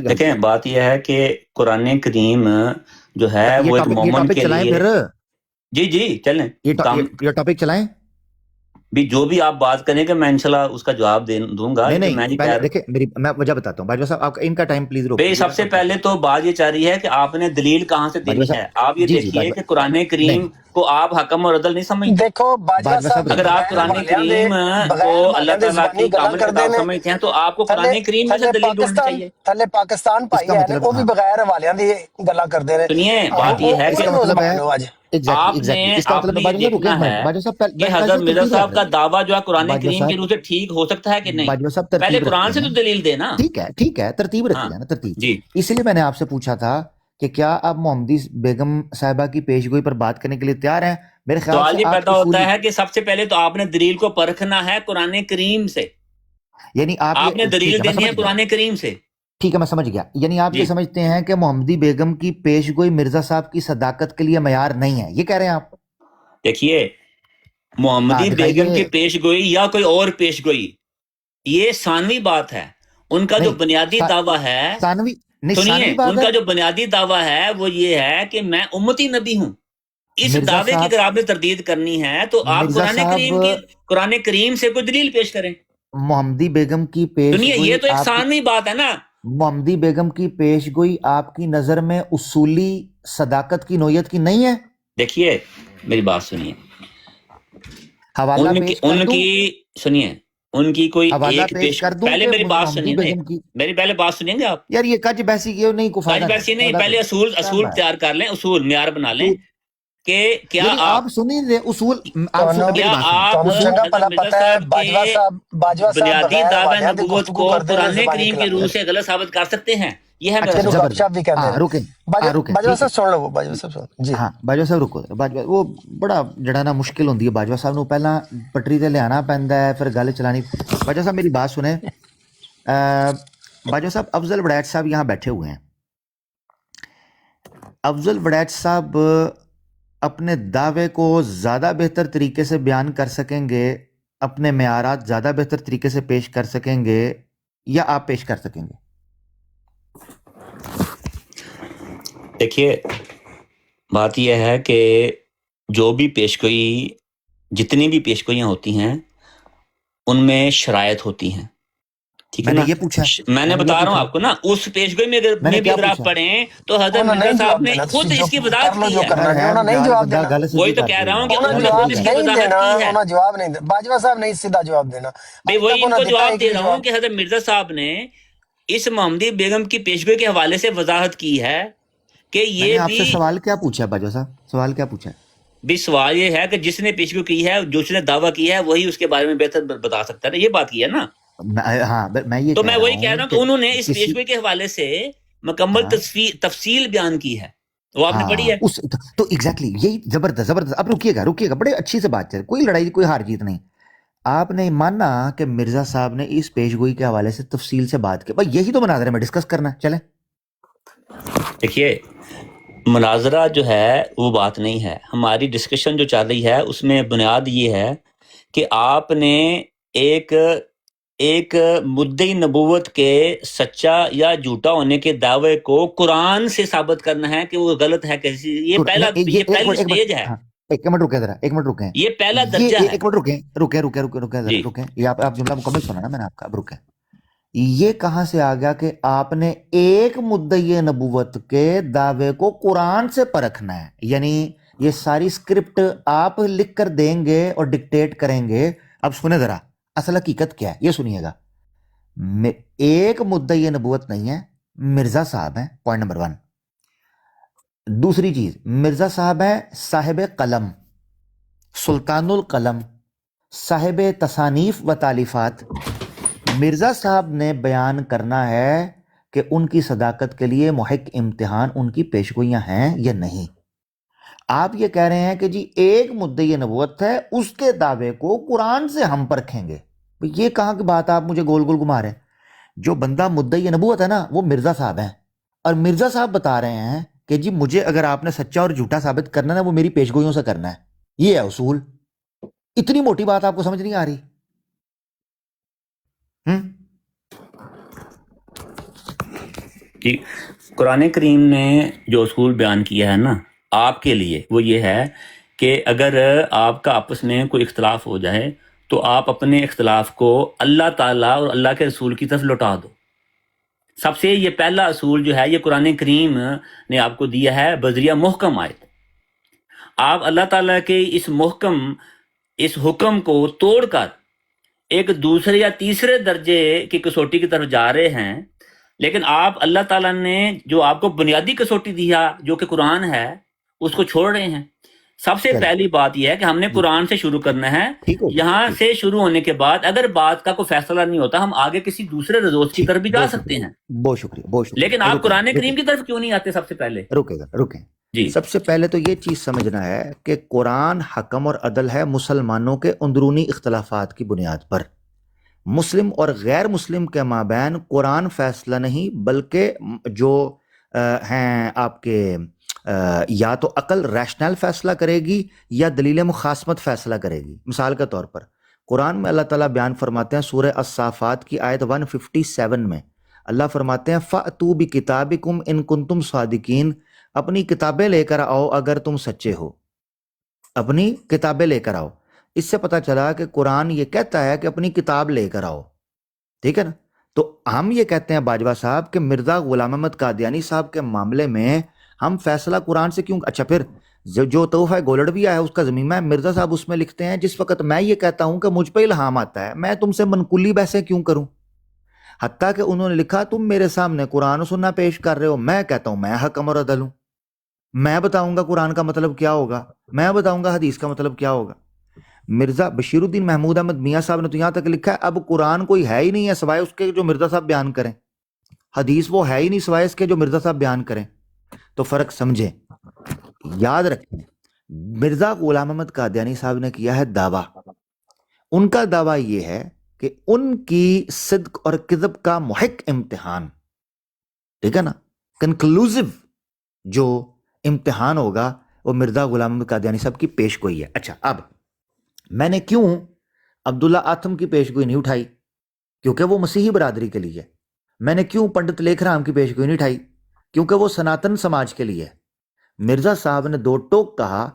دیکھیں بات یہ ہے کہ قرآن کریم جو ہے وہ ایک مومن کے لیے. جی چلیں، یہ ٹاپک چلائیں بھی جو بھی آپ بات کریں کہ میں انشاءاللہ اس کا جواب دوں گا. نہیں دیکھیں میں وجہ بتاتا ہوں. باجوہ صاحب آپ ان کا ٹائم پلیز روکیں. سب سے پہلے تو بات یہ چاہ رہی ہے کہ آپ نے دلیل کہاں سے دینی ہے. آپ یہ دیکھیے کہ قرآن کریم کو آپ حکم اور عدل نہیں سمجھتے. دیکھو باجوہ صاحب، اگر آپ قرآن کریم کو اللہ تعالیٰ کی کامل کتاب سمجھتے ہیں تو آپ کو قرآن کریم میں سے دلیل ڈھونڈنی چاہیے. تھلے پاکستان پائی ہے وہ بھی بغیر حوالوں دی گلاں کردے رہے. سنیے بات یہ ہے کہ آپ نے کہ حضرت مرزا صاحب کا دعویٰ جو ہے قرآن کریم کی روح سے ٹھیک ہو سکتا ہے کہ نہیں. پہلے قرآن سے تو دلیل دینا. ٹھیک ہے ترتیب رکھیے نا، ترتیب. اس لیے میں نے آپ سے پوچھا تھا کہ کیا آپ محمدی بیگم صاحبہ کی پیشگوئی پر بات کرنے کے لیے تیار ہیں. میرے خیال سوال یہ پیدا ہوتا ہے کہ سب سے پہلے تو آپ نے دلیل کو پرکھنا ہے قرآن کریم سے، یعنی آپ نے دلیل دینی ہے قرآن کریم سے. ٹھیک ہے میں سمجھ گیا. یعنی آپ یہ سمجھتے ہیں کہ محمدی بیگم کی پیشگوئی مرزا صاحب کی صداقت کے لیے معیار نہیں ہے، یہ کہہ رہے ہیں آپ؟ دیکھیے محمدی بیگم کی پیشگوئی یا کوئی اور پیشگوئی یہ ثانوی بات ہے. ان کا جو بنیادی دعویٰ ہے، سنیے، ان کا جو بنیادی دعویٰ ہے وہ یہ ہے کہ میں امتی نبی ہوں. اس دعوے کی اگر آپ نے تردید کرنی ہے تو آپ قرآن کریم سے کوئی دلیل پیش کریں. محمدی بیگم کی پیشگوئی، یہ تو ایک ثانوی بات ہے نا. محمدی بیگم کی پیشگوئی آپ کی نظر میں اصولی صداقت کی نوعیت کی نہیں ہے؟ دیکھیے میری بات سنیے، ان کی کوئی ایک پہلے میری بات سنیے، میری پہلے بات سنیں گے آپ. یار یہ کج بحثی کی نہیں، کج بحثی نہیں، پہلے اصول تیار کر لیں، اصول معیار بنا لیں کہ کیا آپ سنیں اصول. بنیادی دعوی نبوت کو قرآن کریم کی روح سے غلط ثابت کر سکتے ہیں. یہ ہے باجوہ صاحب سن لو. باجوہ صاحب جی ہاں، باجوہ صاحب رکو. وہ بڑا جڑا نا مشکل ہوندی ہے باجوہ صاحب نو پہلا پٹری تے لیانا پیندا ہے، پھر گل چلانی. باجوہ صاحب میری بات سنیں. باجوہ صاحب افضل وڑیچ صاحب یہاں بیٹھے ہوئے ہیں. افضل وڑیچ صاحب اپنے دعوے کو زیادہ بہتر طریقے سے بیان کر سکیں گے، اپنے معیارات زیادہ بہتر طریقے سے پیش کر سکیں گے، یا آپ پیش کر سکیں گے؟ دیکھیے بات یہ ہے کہ جو بھی پیشگوئی، جتنی بھی پیشگوئیاں ہوتی ہیں ان میں شرائط ہوتی ہیں، ٹھیک ہے میں نے نا؟ یہ پوچھا، میں نے بتا رہا ہوں آپ کو نا، اس پیشگوئی میں میں نے بھی کیا اگر آپ پوچھا؟ پڑھیں تو حضرت انہوں مرزا نہیں صاحب جواب نے دینا، خود تسی جو اس کی کر وضاحت لو کی جو ہے۔ کرنا جی، انہوں نہیں یار جواب بندہ دینا، گل وہی سیدھی تو کر کہہ دے رہا ہوں کہ یار، انہوں انہوں نے جواب خود اس کی نہیں وضاحت دینا، کی ہے۔ انہوں جواب نہیں دینا، باجوہ صاحب نہیں سیدھا جواب دینا، بھئی ابھی وہی تک ان انہوں کو دیتا جواب ایک دے بھی رہا ہوں جواب۔ کہ حضرت مرزا صاحب نے اس محمدی بیگم کی پیشگوئی کے حوالے سے وضاحت کی ہے کہ میں نے یہ آپ بھی سے سوال کیا پوچھا باجوہ صاحب؟ سوال کیا پوچھا؟ بھی سوال یہ ہے کہ جس نے پیشگوئی کی ہے، جو اس نے دعویٰ کیا ہے، وہی اس کے بارے میں بہتر بتا سکتا ہے نا، یہ بات کی ہے نا۔ ہاں میں یہ تو کہہ میں رہا وہی کہہ رہا ہوں ہوں کہ کہ انہوں نے اس کسی، پیشگوئی کے حوالے سے مکمل ہاں تفصیل بیان کی ہے، وہ آپ نے پڑھی ہاں ہے۔ اس تو ایگزیکٹلی یہی زبردست زبردست۔ اب رکیے گا، بڑے اچھی سے بات چل، کوئی لڑائی کوئی ہار جیت نہیں۔ آپ نے مانا کہ مرزا صاحب نے اس پیشگوئی کے حوالے سے تفصیل سے بات کی، بھائی یہی تو مناظرے میں ڈسکس کرنا ہے، چلیں۔ دیکھیے، مناظرہ جو ہے وہ بات نہیں ہے، ہماری ڈسکشن جو چل رہی ہے اس میں بنیاد یہ ہے کہ آپ نے ایک مدعی نبوت کے سچا یا جھوٹا ہونے کے دعوے کو قرآن سے ثابت کرنا ہے کہ وہ غلط ہے کیسی، یہ پہلی سٹیج ہے، ایک منٹ رکیں ذرا، ایک منٹ رکیں، یہ پہلا یہ درجہ ہے۔ ایک منٹ رکیں ذرا، جی رکیں، یہ آپ جملہ مکمل سنا نا میں نے آپ کا، اب رکیں۔ یہ کہاں سے آ گیا کہ آپ نے ایک مدعی نبوت کے دعوے کو قرآن سے پرکھنا ہے؟ یعنی یہ ساری اسکرپٹ آپ لکھ کر دیں گے اور ڈکٹیٹ کریں گے۔ اب سنیں ذرا اصل حقیقت کیا ہے، یہ سنیے گا۔ ایک مدعی نبوت نہیں ہے، مرزا صاحب ہیں، پوائنٹ نمبر 1۔ دوسری چیز، مرزا صاحب ہیں صاحب قلم، سلطان القلم، صاحب تصانیف و تالیفات۔ مرزا صاحب نے بیان کرنا ہے کہ ان کی صداقت کے لیے محق امتحان ان کی پیشگوئیاں ہیں یا نہیں۔ آپ یہ کہہ رہے ہیں کہ جی ایک مدعی نبوت ہے، اس کے دعوے کو قرآن سے ہم پرکھیں گے۔ یہ کہاں کی بات، آپ مجھے گول گول گھما رہے ہیں۔ جو بندہ مدعی نبوت ہے نا وہ مرزا صاحب ہیں، اور مرزا صاحب بتا رہے ہیں کہ جی مجھے اگر آپ نے سچا اور جھوٹا ثابت کرنا ہے نا وہ میری پیشگوئیوں سے کرنا ہے، یہ ہے اصول۔ اتنی موٹی بات آپ کو سمجھ نہیں آ رہی؟ جی، قرآن کریم نے جو اصول بیان کیا ہے نا آپ کے لیے، وہ یہ ہے کہ اگر آپ کا آپس میں کوئی اختلاف ہو جائے تو آپ اپنے اختلاف کو اللہ تعالیٰ اور اللہ کے رسول کی طرف لوٹا دو۔ سب سے یہ پہلا اصول جو ہے یہ قرآن کریم نے آپ کو دیا ہے بذریعہ محکم آیت۔ آپ اللہ تعالیٰ کے اس حکم کو توڑ کر ایک دوسرے یا تیسرے درجے کی کسوٹی کی طرف جا رہے ہیں، لیکن آپ اللہ تعالیٰ نے جو آپ کو بنیادی کسوٹی دیا جو کہ قرآن ہے اس کو چھوڑ رہے ہیں۔ سب سے پہلی بات یہ ہے کہ ہم نے قرآن سے شروع کرنا ہے، یہاں سے شروع ہونے کے بعد اگر بات کا کوئی فیصلہ نہیں ہوتا ہم آگے کسی دوسرے ریسورس کی طرف بھی جا سکتے ہیں۔ بہت شکریہ، بہت شکریہ، لیکن آپ قرآن کریم کی طرف کیوں نہیں آتے؟ سب سے پہلے رکیں جی، سب سے پہلے تو یہ چیز سمجھنا ہے کہ قرآن حکم اور عدل ہے مسلمانوں کے اندرونی اختلافات کی بنیاد پر۔ مسلم اور غیر مسلم کے مابین قرآن فیصلہ نہیں، بلکہ جو ہیں آپ کے یا تو عقل ریشنل فیصلہ کرے گی یا دلیل مخاصمت فیصلہ کرے گی۔ مثال کے طور پر قرآن میں اللہ تعالیٰ بیان فرماتے ہیں سورہ الصافات کی آیت 157 میں، اللہ فرماتے ہیں فَأْتُوا بِكِتَابِكُمْ إِن كُنتُمْ صَادِقِينَ، اپنی کتابیں لے کر آؤ اگر تم سچے ہو، اپنی کتابیں لے کر آؤ۔ اس سے پتہ چلا کہ قرآن یہ کہتا ہے کہ اپنی کتاب لے کر آؤ، ٹھیک ہے نا؟ تو ہم یہ کہتے ہیں باجوہ صاحب کہ مرزا غلام احمد قادیانی صاحب کے معاملے میں ہم فیصلہ قرآن سے کیوں؟ اچھا پھر جو تحفہ گولڑویہ ہے اس کا ضمیمہ ہے، مرزا صاحب اس میں لکھتے ہیں جس وقت میں یہ کہتا ہوں کہ مجھ پہ الہام آتا ہے میں تم سے منقولی بحثیں کیوں کروں؟ حتیٰ کہ انہوں نے لکھا تم میرے سامنے قرآن و سننا پیش کر رہے ہو، میں کہتا ہوں میں حکم اور عدل ہوں، میں بتاؤں گا قرآن کا مطلب کیا ہوگا، میں بتاؤں گا حدیث کا مطلب کیا ہوگا۔ مرزا بشیر الدین محمود احمد میاں صاحب نے تو یہاں تک لکھا ہے اب قرآن کوئی ہے ہی نہیں ہے سوائے اس کے جو مرزا صاحب بیان کریں، حدیث وہ ہے ہی نہیں سوائے اس کے جو مرزا صاحب بیان کریں۔ تو فرق سمجھیں، یاد رکھیں، مرزا غلام احمد قادیانی صاحب نے کیا ہے دعویٰ، ان کا دعویٰ یہ ہے کہ ان کی صدق اور کذب کا محق امتحان، ٹھیک ہے نا، کنکلوزو جو امتحان ہوگا وہ مرزا غلام احمد قادیانی صاحب کی پیش گوئی ہے۔ اچھا، اب میں نے کیوں عبداللہ آتم کی پیش گوئی نہیں اٹھائی؟ کیونکہ وہ مسیحی برادری کے لیے۔ میں نے کیوں پنڈت لیکھ رام کی پیش گوئی نہیں اٹھائی؟ کیونکہ وہ سناتن سماج کے لیے۔ مرزا صاحب نے دو ٹوک کہا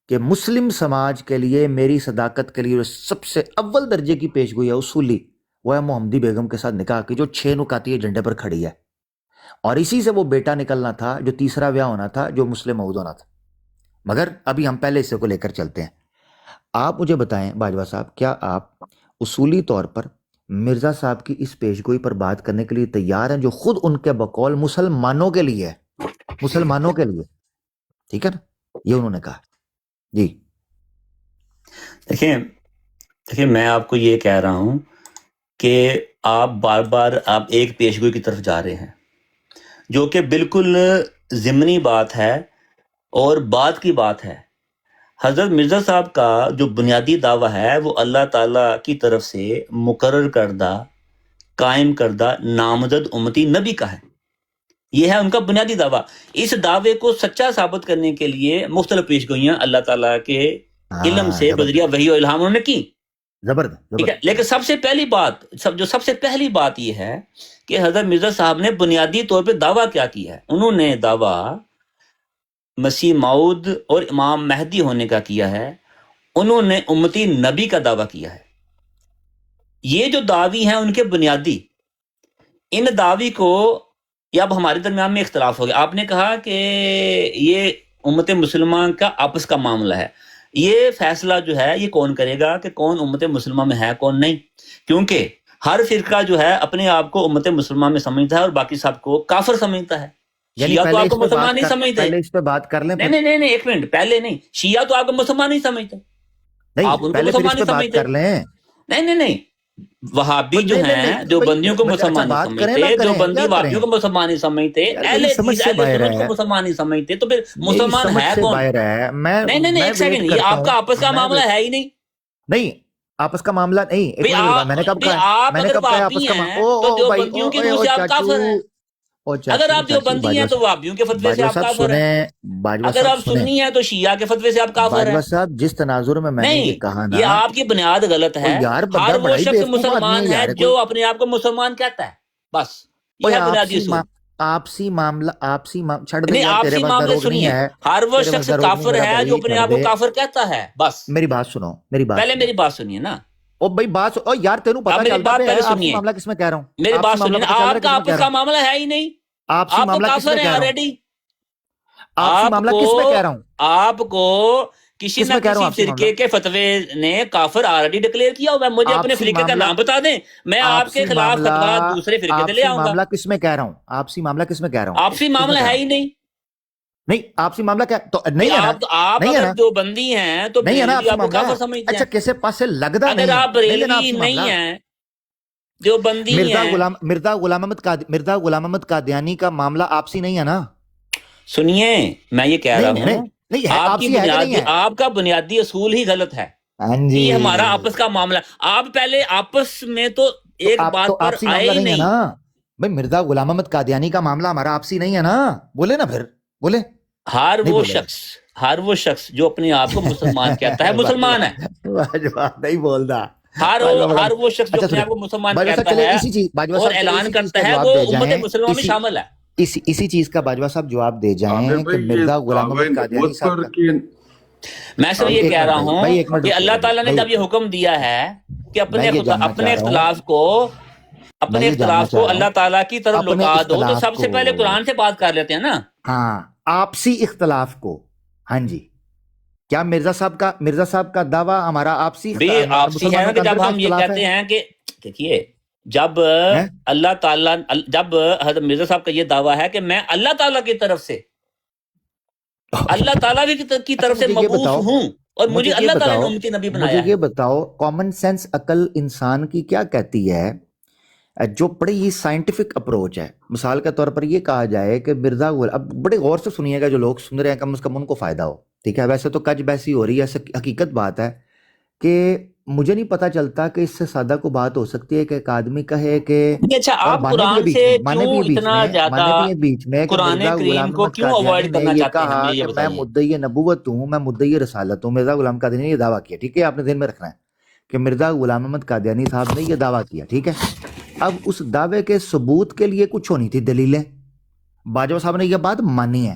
کہ مسلم سماج کے لیے میری صداقت کے لیے جو سب سے اول درجے کی پیشگوئی ہے اصولی، وہ ہے محمدی بیگم کے ساتھ نکاح کی جو 6 نکاتی جھنڈے پر کھڑی ہے، اور اسی سے وہ بیٹا نکلنا تھا جو تیسرا بیاہ ہونا تھا، جو مسلم موعود ہونا تھا۔ مگر ابھی ہم پہلے حصے کو لے کر چلتے ہیں۔ آپ مجھے بتائیں باجوہ صاحب، کیا آپ اصولی طور پر مرزا صاحب کی اس پیشگوئی پر بات کرنے کے لیے تیار ہیں جو خود ان کے بقول مسلمانوں کے لیے ہے، مسلمانوں کے لیے، ٹھیک ہے نا؟ یہ انہوں نے کہا۔ جی دیکھیں میں آپ کو یہ کہہ رہا ہوں کہ آپ بار بار آپ ایک پیشگوئی کی طرف جا رہے ہیں جو کہ بالکل ضمنی بات ہے اور بات کی بات ہے۔ حضرت مرزا صاحب کا جو بنیادی دعویٰ ہے وہ اللہ تعالیٰ کی طرف سے مقرر کردہ، قائم کردہ نامزد امتی نبی کا ہے، یہ ہے ان کا بنیادی دعویٰ۔ اس دعوے کو سچا ثابت کرنے کے لیے مختلف پیشگوئیاں اللہ تعالیٰ کے علم سے بذریعہ وحی و الہام انہوں نے کی، ٹھیک ہے۔ لیکن سب سے پہلی بات یہ ہے کہ حضرت مرزا صاحب نے بنیادی طور پہ دعویٰ کیا کیا ہے۔ انہوں نے دعویٰ مسیح موعود اور امام مہدی ہونے کا کیا ہے، انہوں نے امتی نبی کا دعویٰ کیا ہے۔ یہ جو دعوی ہیں ان کے بنیادی، ان دعوی کو، یہ اب ہمارے درمیان میں اختلاف ہو گیا۔ آپ نے کہا کہ یہ امت مسلمان کا آپس کا معاملہ ہے، یہ فیصلہ جو ہے یہ کون کرے گا کہ کون امت مسلمہ میں ہے کون نہیں، کیونکہ ہر فرقہ جو ہے اپنے آپ کو امت مسلمہ میں سمجھتا ہے اور باقی سب کو کافر سمجھتا ہے۔ شیعہ تو آپ کو مسلمان نہیں سمجھتے، پہلے اس پہ بات کر لیں۔ نہیں ایک منٹ، پہلے نہیں، شیعہ تو آپ کو مسلمان نہیں سمجھتے، آپ ان کو مسلمان نہیں سمجھتے۔ نہیں وہابی جو ہیں جو بندیوں کو مسلمان نہیں سمجھتے، جو بندی وہابیوں کو مسلمان نہیں سمجھتے، اہل حدیث اہل سنت کو مسلمان نہیں سمجھتے، تو پھر مسلمان ہے کون؟ نہیں ایک سیکنڈ، یہ آپ کا آپس کا معاملہ ہے ہی نہیں آپس کا معاملہ نہیں۔ میں نے کب کہا آپس کا معاملہ؟ تو جو بندیوں کی روح سے آپ کافر ہیں، اگر آپ جو بندی ہیں تو وہابیوں کے فتوے سے آپ کافر ہیں، اگر آپ سنی ہیں تو شیعہ کے فتوے سے آپ کافر ہیں۔ صاحب جس تناظر میں نے یہ کہا نا، یہ آپ کی بنیاد غلط ہے۔ ہر وہ شخص مسلمان ہے جو اپنے آپ کو مسلمان کہتا ہے، بس یہ ہے بنیادی اصول۔ آپسی معاملہ نہیں، آپسی معاملے سنیے، ہر وہ شخص کافر ہے جو اپنے آپ کو کافر کہتا ہے، بس۔ میری بات سنو، پہلے میری بات سنیے نا۔ او بھائی بات او یار، تینوں پتہ چلتا ہے آپسی معاملہ کس میں کہہ رہا ہوں؟ میری بات سنیے، آپ کا آپس کا معاملہ ہے ہی نہیں، آپسی معاملہ کس میں کہہ رہا ہوں؟ آپسی معاملہ کس میں کہہ رہا ہوں؟ آپ کو کسی نہ کسی فرقے کے فتوے نے کافر آلریڈی ڈکلیئر کیا ہوا ہے۔ مجھے اپنے فرقے کا نام بتا دیں، میں آپ کے خلاف فتویٰ دوسرے فرقے سے لے آؤں گا۔ معاملہ کس میں کہہ رہا ہوں؟ آپسی معاملہ کس میں کہہ رہا ہوں؟ آپسی معاملہ ہے ہی نہیں۔ نہیں آپسی معاملہ کیا تو نہیں ہے نا؟ آپ اگر جو بندی ہیں تو بریلوی آپ کو کافر سمجھتے ہیں۔ اچھا کسے پاس سے لگدا نہیں؟ اگر آپ بریلوی نہیں ہیں، جو بندی ہیں، مرزا غلام احمد قادیانی کا معاملہ آپسی نہیں ہے نا؟ سنیے میں یہ کہہ رہا ہوں، آپ کا بنیادی اصول ہی غلط ہے۔ یہ ہمارا آپس کا معاملہ، آپ پہلے آپس میں تو ایک بات پر آئے ہی نہیں۔ بھائی مرزا غلام احمد قادیانی کا معاملہ ہمارا آپسی نہیں ہے نا؟ بولے نا، پھر بولے۔ ہر وہ شخص جو اپنے آپ کو مسلمان کہتا ہے مسلمان ہے، نہیں بولتا۔ ہر وہ شخص جو اپنے آپ کو مسلمان کہتا ہے اور اعلان کرتا ہے وہ امت مسلمہ میں شامل ہے۔ اسی چیز کا باجوہ صاحب جواب دے جائیں کہ مرزا غلام احمد قادیانی صاحب کا، میں صرف یہ کہہ رہا ہوں کہ اللہ تعالیٰ نے جب یہ حکم دیا ہے کہ اپنے اختلاف کو اللہ تعالیٰ کی طرف لوٹا دو، تو سب سے پہلے قرآن سے بات کر لیتے ہیں نا۔ ہاں، آپسی اختلاف کو، ہاں جی، کیا مرزا صاحب کا دعویٰ ہمارا آپسی ہے نا؟ کہ جب ہم یہ کہتے ہیں کہ دیکھیے، جب اللہ تعالیٰ، جب حضرت مرزا صاحب کا یہ دعویٰ ہے کہ میں اللہ تعالیٰ کی طرف سے، اللہ تعالیٰ کی طرف سے مبعوث ہوں اور مجھے اللہ تعالیٰ نے امتی نبی بنایا ہے۔ مجھے یہ بتاؤ، کامن سینس عقل انسان کی کیا کہتی ہے جو بڑی سائنٹیفک اپروچ ہے؟ مثال کے طور پر یہ کہا جائے کہ مرزا غلام، اب بڑے غور سے سنیے گا، جو لوگ سن رہے ہیں کم از کم ان کو فائدہ ہو، ٹھیک ہے؟ ویسے تو کج بحثی ہو رہی ہے، حقیقت بات ہے کہ مجھے نہیں پتا چلتا کہ اس سے سادہ کو بات ہو سکتی ہے کہ ایک آدمی کہے کہ اچھا، آپ قرآن سے کیوں اتنا زیادہ بیچ میں قرآن کریم کو کیوں اوائڈ کرنا چاہتے ہیں؟ یہ میں مدعی نبوت ہوں، میں مدعی رسالت ہوں، مرزا غلام قادیانی نے یہ دعویٰ کیا، ٹھیک ہے؟ آپ نے ذہن میں رکھنا ہے کہ مرزا غلام احمد قادیانی صاحب نے یہ دعویٰ کیا، ٹھیک ہے؟ اب اس دعوے کے ثبوت کے لیے کچھ ہونی تھی، دلیلیں۔ باجوہ صاحب نے یہ بات مانی ہے،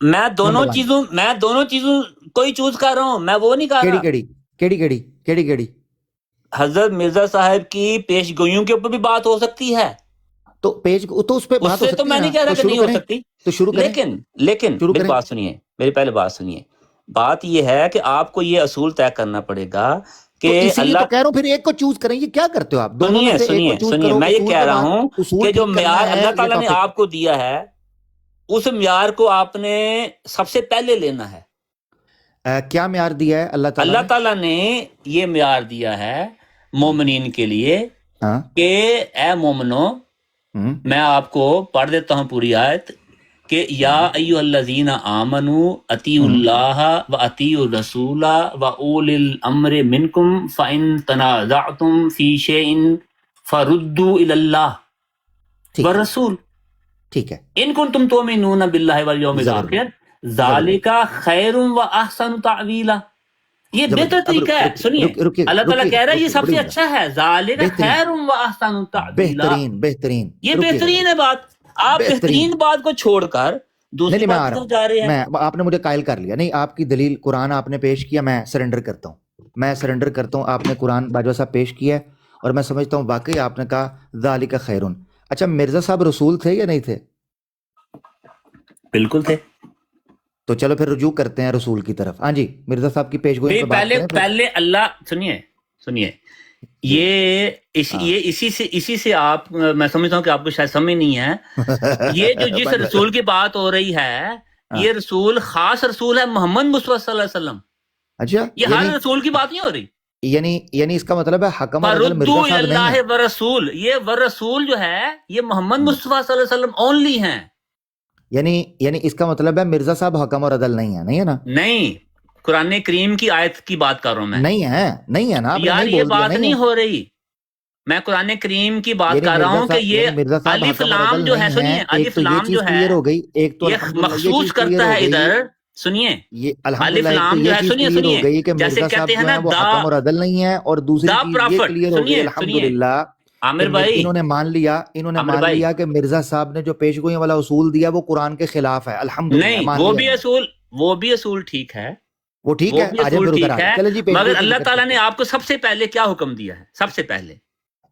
میں دونوں Number one. چیزوں کوئی چوز کر رہا ہوں، میں وہ نہیں کر رہا. کیڑی حضرت مرزا صاحب کی پیش گوئیوں کے اوپر بھی بات ہو سکتی ہے، تو پیج تو اس پہ اس بات ہو سے سکتی تو میں ہے نہیں نا، کہہ رہا تو کہ شروع نہیں ہو کریں، سکتی. تو شروع کریں. لیکن شروع میری کریں. بات سنیے، میری پہلے بات سنیے. بات یہ ہے کہ آپ کو یہ اصول طے کرنا پڑے گا تو کہ اسی لیے اللہ. تو کہہ رہا ہوں پھر ایک کو چوز کریں. یہ کیا کرتے ہو آپ؟ دونوں میں سے ایک کو چوز سنیے کرو. میں یہ اصول کہہ پہ رہا بات، ہوں اصول کہ جو ٹھیک کرنا معیار ہے اللہ یہ تعالیٰ نے ٹاپک. آپ کو دیا ہے اس معیار کو آپ نے سب سے پہلے لینا ہے. کیا معیار دیا ہے اللہ تعالیٰ اللہ نے؟ تعالیٰ نے یہ معیار دیا ہے مومنین کے لیے ہاں. کہ اے مومنو، میں آپ کو پڑھ دیتا ہوں پوری آیت کہ یا ایھا الذین آمنوا اطیعوا اللہ و اطیعوا الرسول و اولی الامر منکم فإن تنازعتم فی شیء فردوا الی اللہ ٹھیک ہے، والرسول ٹھیک ہے. ان کنتم تؤمنون باللہ والیوم الاخر ذالک خیر و احسن تعویلا. یہ بہتر طریقہ ہے. سنیے، اللہ تعالیٰ کہہ رہا ہے یہ سب سے اچھا ہے. ذالک خیر و احسن تعویلا، بہترین. یہ بہترین ہے بات. آپ بہترین بات کو چھوڑ کر دوسری نہیں، میں آ بات رہا کی طرف جا رہے ہیں. ہوں. آپ نے مجھے قائل کر لیا. نہیں، آپ کی دلیل قرآن آپ نے پیش کیا، میں سرنڈر کرتا ہوں. آپ نے قرآن باجوہ صاحب پیش کیا ہے اور میں سمجھتا ہوں واقعی آپ نے کہا ذالک خیرون. اچھا، مرزا صاحب رسول تھے یا نہیں تھے؟ بالکل تھے. تو چلو پھر رجوع کرتے ہیں رسول کی طرف. ہاں جی، مرزا صاحب کی پیش گوئی پہ بات کریں. پہلے اللہ سنیے یہ اسی سے آپ، میں سمجھتا ہوں کہ آپ کو شاید سمجھ نہیں ہے. یہ جو جس رسول کی بات ہو رہی ہے یہ رسول خاص رسول ہے محمد مصطفیٰ صلی اللہ علیہ وسلم. اچھا، یہ ہر رسول کی بات نہیں ہو رہی. یعنی اس کا مطلب ہے حکم اور عدل فردوا مرزا صاحب نہیں اللہ ہے. ورسول، یہ ورسول جو ہے یہ محمد مصطفیٰ صلی اللہ علیہ وسلم اونلی ہیں. یعنی اس کا مطلب ہے مرزا صاحب حکم اور عدل نہیں ہے نا؟ نہیں، قرآن کریم کی آیت کی بات کر رہا ہوں میں. نہیں ہے نا. آپ نے یار نہیں یہ بول دیا بات نہیں نہیں ہے. ہو رہی. میں قرآن کریم کی بات کر رہا ہوں کہ یہ الف لام جو ہے، سنیے، الف لام جو ہے یہ مخصوص کرتا ہے ادھر. سنیے، الف لام جو ہے، سنیے جیسے کہتے ہیں نا حکم اور عدل نہیں ہے، اور دوسری چیز یہ کلیئر ہو گئی الحمدللہ. عامر بھائی، انہوں نے مان لیا کہ مرزا صاحب نے جو پیش گوئی والا اصول دیا وہ قرآن کے خلاف ہے. الحمدللہ نہیں، وہ بھی اصول ٹھیک ہے، وہ ٹھیک ہے. مگر اللہ تعالیٰ نے آپ کو سب سے پہلے کیا حکم دیا ہے؟ سب سے پہلے،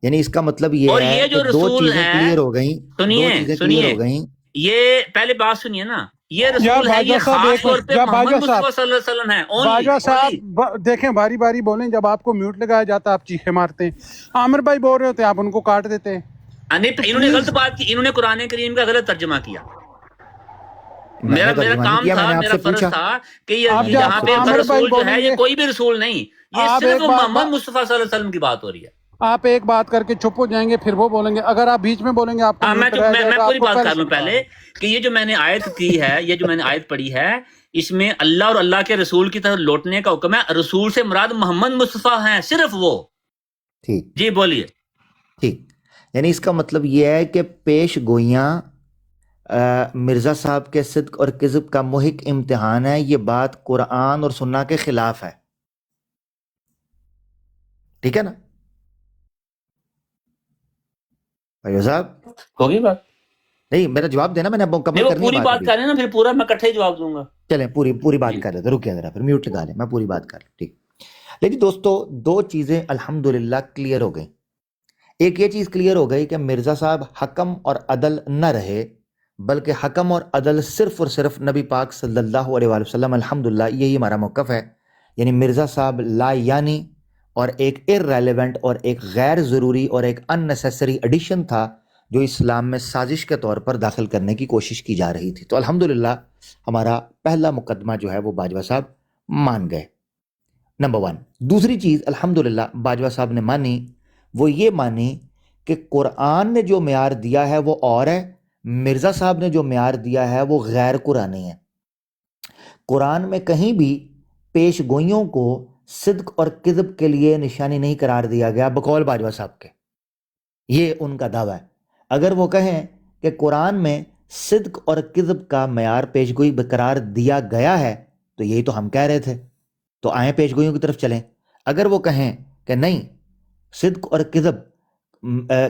یعنی اس کا مطلب یہ ہے کہ دو چیزیں کلیئر ہو گئیں. سنیے، یہ پہلے بات سنیے نا. یہ رسول ہے، یہ خاص طور پہ محمد مصطفیٰ صلی اللہ علیہ وسلم ہے. باجوہ صاحب دیکھیں، باری باری بولیں. جب آپ کو میوٹ لگایا جاتا آپ چیخیں مارتے ہیں. عامر بھائی بول رہے ہوتے ہیں، آپ ان کو کاٹ دیتے ہیں. انہوں نے غلط بات کی، انہوں نے قرآن کریم کا غلط ترجمہ کیا. میرا کام تھا، میرا فرض تھا کہ یہاں پہ رسول جو ہے یہ کوئی بھی رسول نہیں، یہ صرف محمد مصطفیٰ صلی اللہ علیہ وسلم کی بات ہو رہی ہے. آپ ایک بات کر کے چپ ہو جائیں گے، پھر وہ بولیں گے. اگر آپ بیچ میں بولیں گے آپ کو میں پوری بات کر لوں پہلے کہ یہ جو میں نے آیت کی ہے، یہ جو میں نے آیت پڑھی ہے، اس میں اللہ اور اللہ کے رسول کی طرف لوٹنے کا حکم ہے. رسول سے مراد محمد مصطفیٰ ہیں، صرف وہ. ٹھیک جی بولیے. ٹھیک، یعنی اس کا مطلب یہ ہے کہ پیش گوئیاں مرزا صاحب کے صدق اور کذب کا محق امتحان ہے. یہ بات قرآن اور سنہ کے خلاف ہے. ٹھیک ہے نا بھائی صاحب؟ ہوگی بات؟ نہیں، میرا جواب دینا، میں نے مکمل کرنی ہے. پوری بات کر رہے ہیں نا، پھر پورا میں اکٹھے جواب دوں گا. چلیں پوری بات کر رہے تھے، رکیے ذرا، پھر میوٹ لگا لیں، میں پوری بات کر لوں. ٹھیک. لیکن دوستو، دو چیزیں الحمدللہ کلیئر ہو گئیں. ایک یہ چیز کلیئر ہو گئی کہ مرزا صاحب حکم اور عدل نہ رہے، بلکہ حکم اور عدل صرف اور صرف نبی پاک صلی اللہ علیہ وآلہ وسلم. الحمدللہ یہی ہمارا موقف ہے. یعنی مرزا صاحب لا یعنی اور ایک ارریلیونٹ اور ایک غیر ضروری اور ایک ان نیسیسری ایڈیشن تھا جو اسلام میں سازش کے طور پر داخل کرنے کی کوشش کی جا رہی تھی. تو الحمدللہ ہمارا پہلا مقدمہ جو ہے وہ باجوہ صاحب مان گئے. نمبر 1. دوسری چیز الحمدللہ باجوہ صاحب نے مانی، وہ یہ مانی کہ قرآن نے جو معیار دیا ہے وہ اور ہے، مرزا صاحب نے جو معیار دیا ہے وہ غیر قرآنی ہے. قرآن میں کہیں بھی پیش گوئیوں کو صدق اور کذب کے لیے نشانی نہیں قرار دیا گیا بقول باجوہ صاحب کے. یہ ان کا دعویٰ ہے. اگر وہ کہیں کہ قرآن میں صدق اور کذب کا معیار پیش گوئی قرار دیا گیا ہے تو یہی تو ہم کہہ رہے تھے، تو آئیں پیش گوئیوں کی طرف چلیں. اگر وہ کہیں کہ نہیں، صدق اور کذب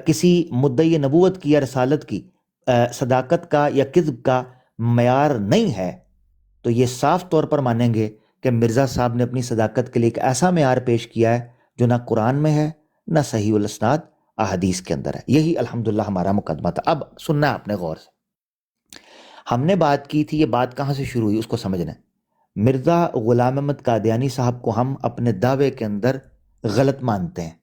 کسی مدعی نبوت کی یا رسالت کی صداقت کا یا کذب کا معیار نہیں ہے، تو یہ صاف طور پر مانیں گے کہ مرزا صاحب نے اپنی صداقت کے لیے ایک ایسا معیار پیش کیا ہے جو نہ قرآن میں ہے نہ صحیح الاسناد احادیث کے اندر ہے. یہی الحمدللہ ہمارا مقدمہ تھا. اب سننا ہے آپ نے غور سے. ہم نے بات کی تھی، یہ بات کہاں سے شروع ہوئی اس کو سمجھنا ہے. مرزا غلام احمد قادیانی صاحب کو ہم اپنے دعوے کے اندر غلط مانتے ہیں.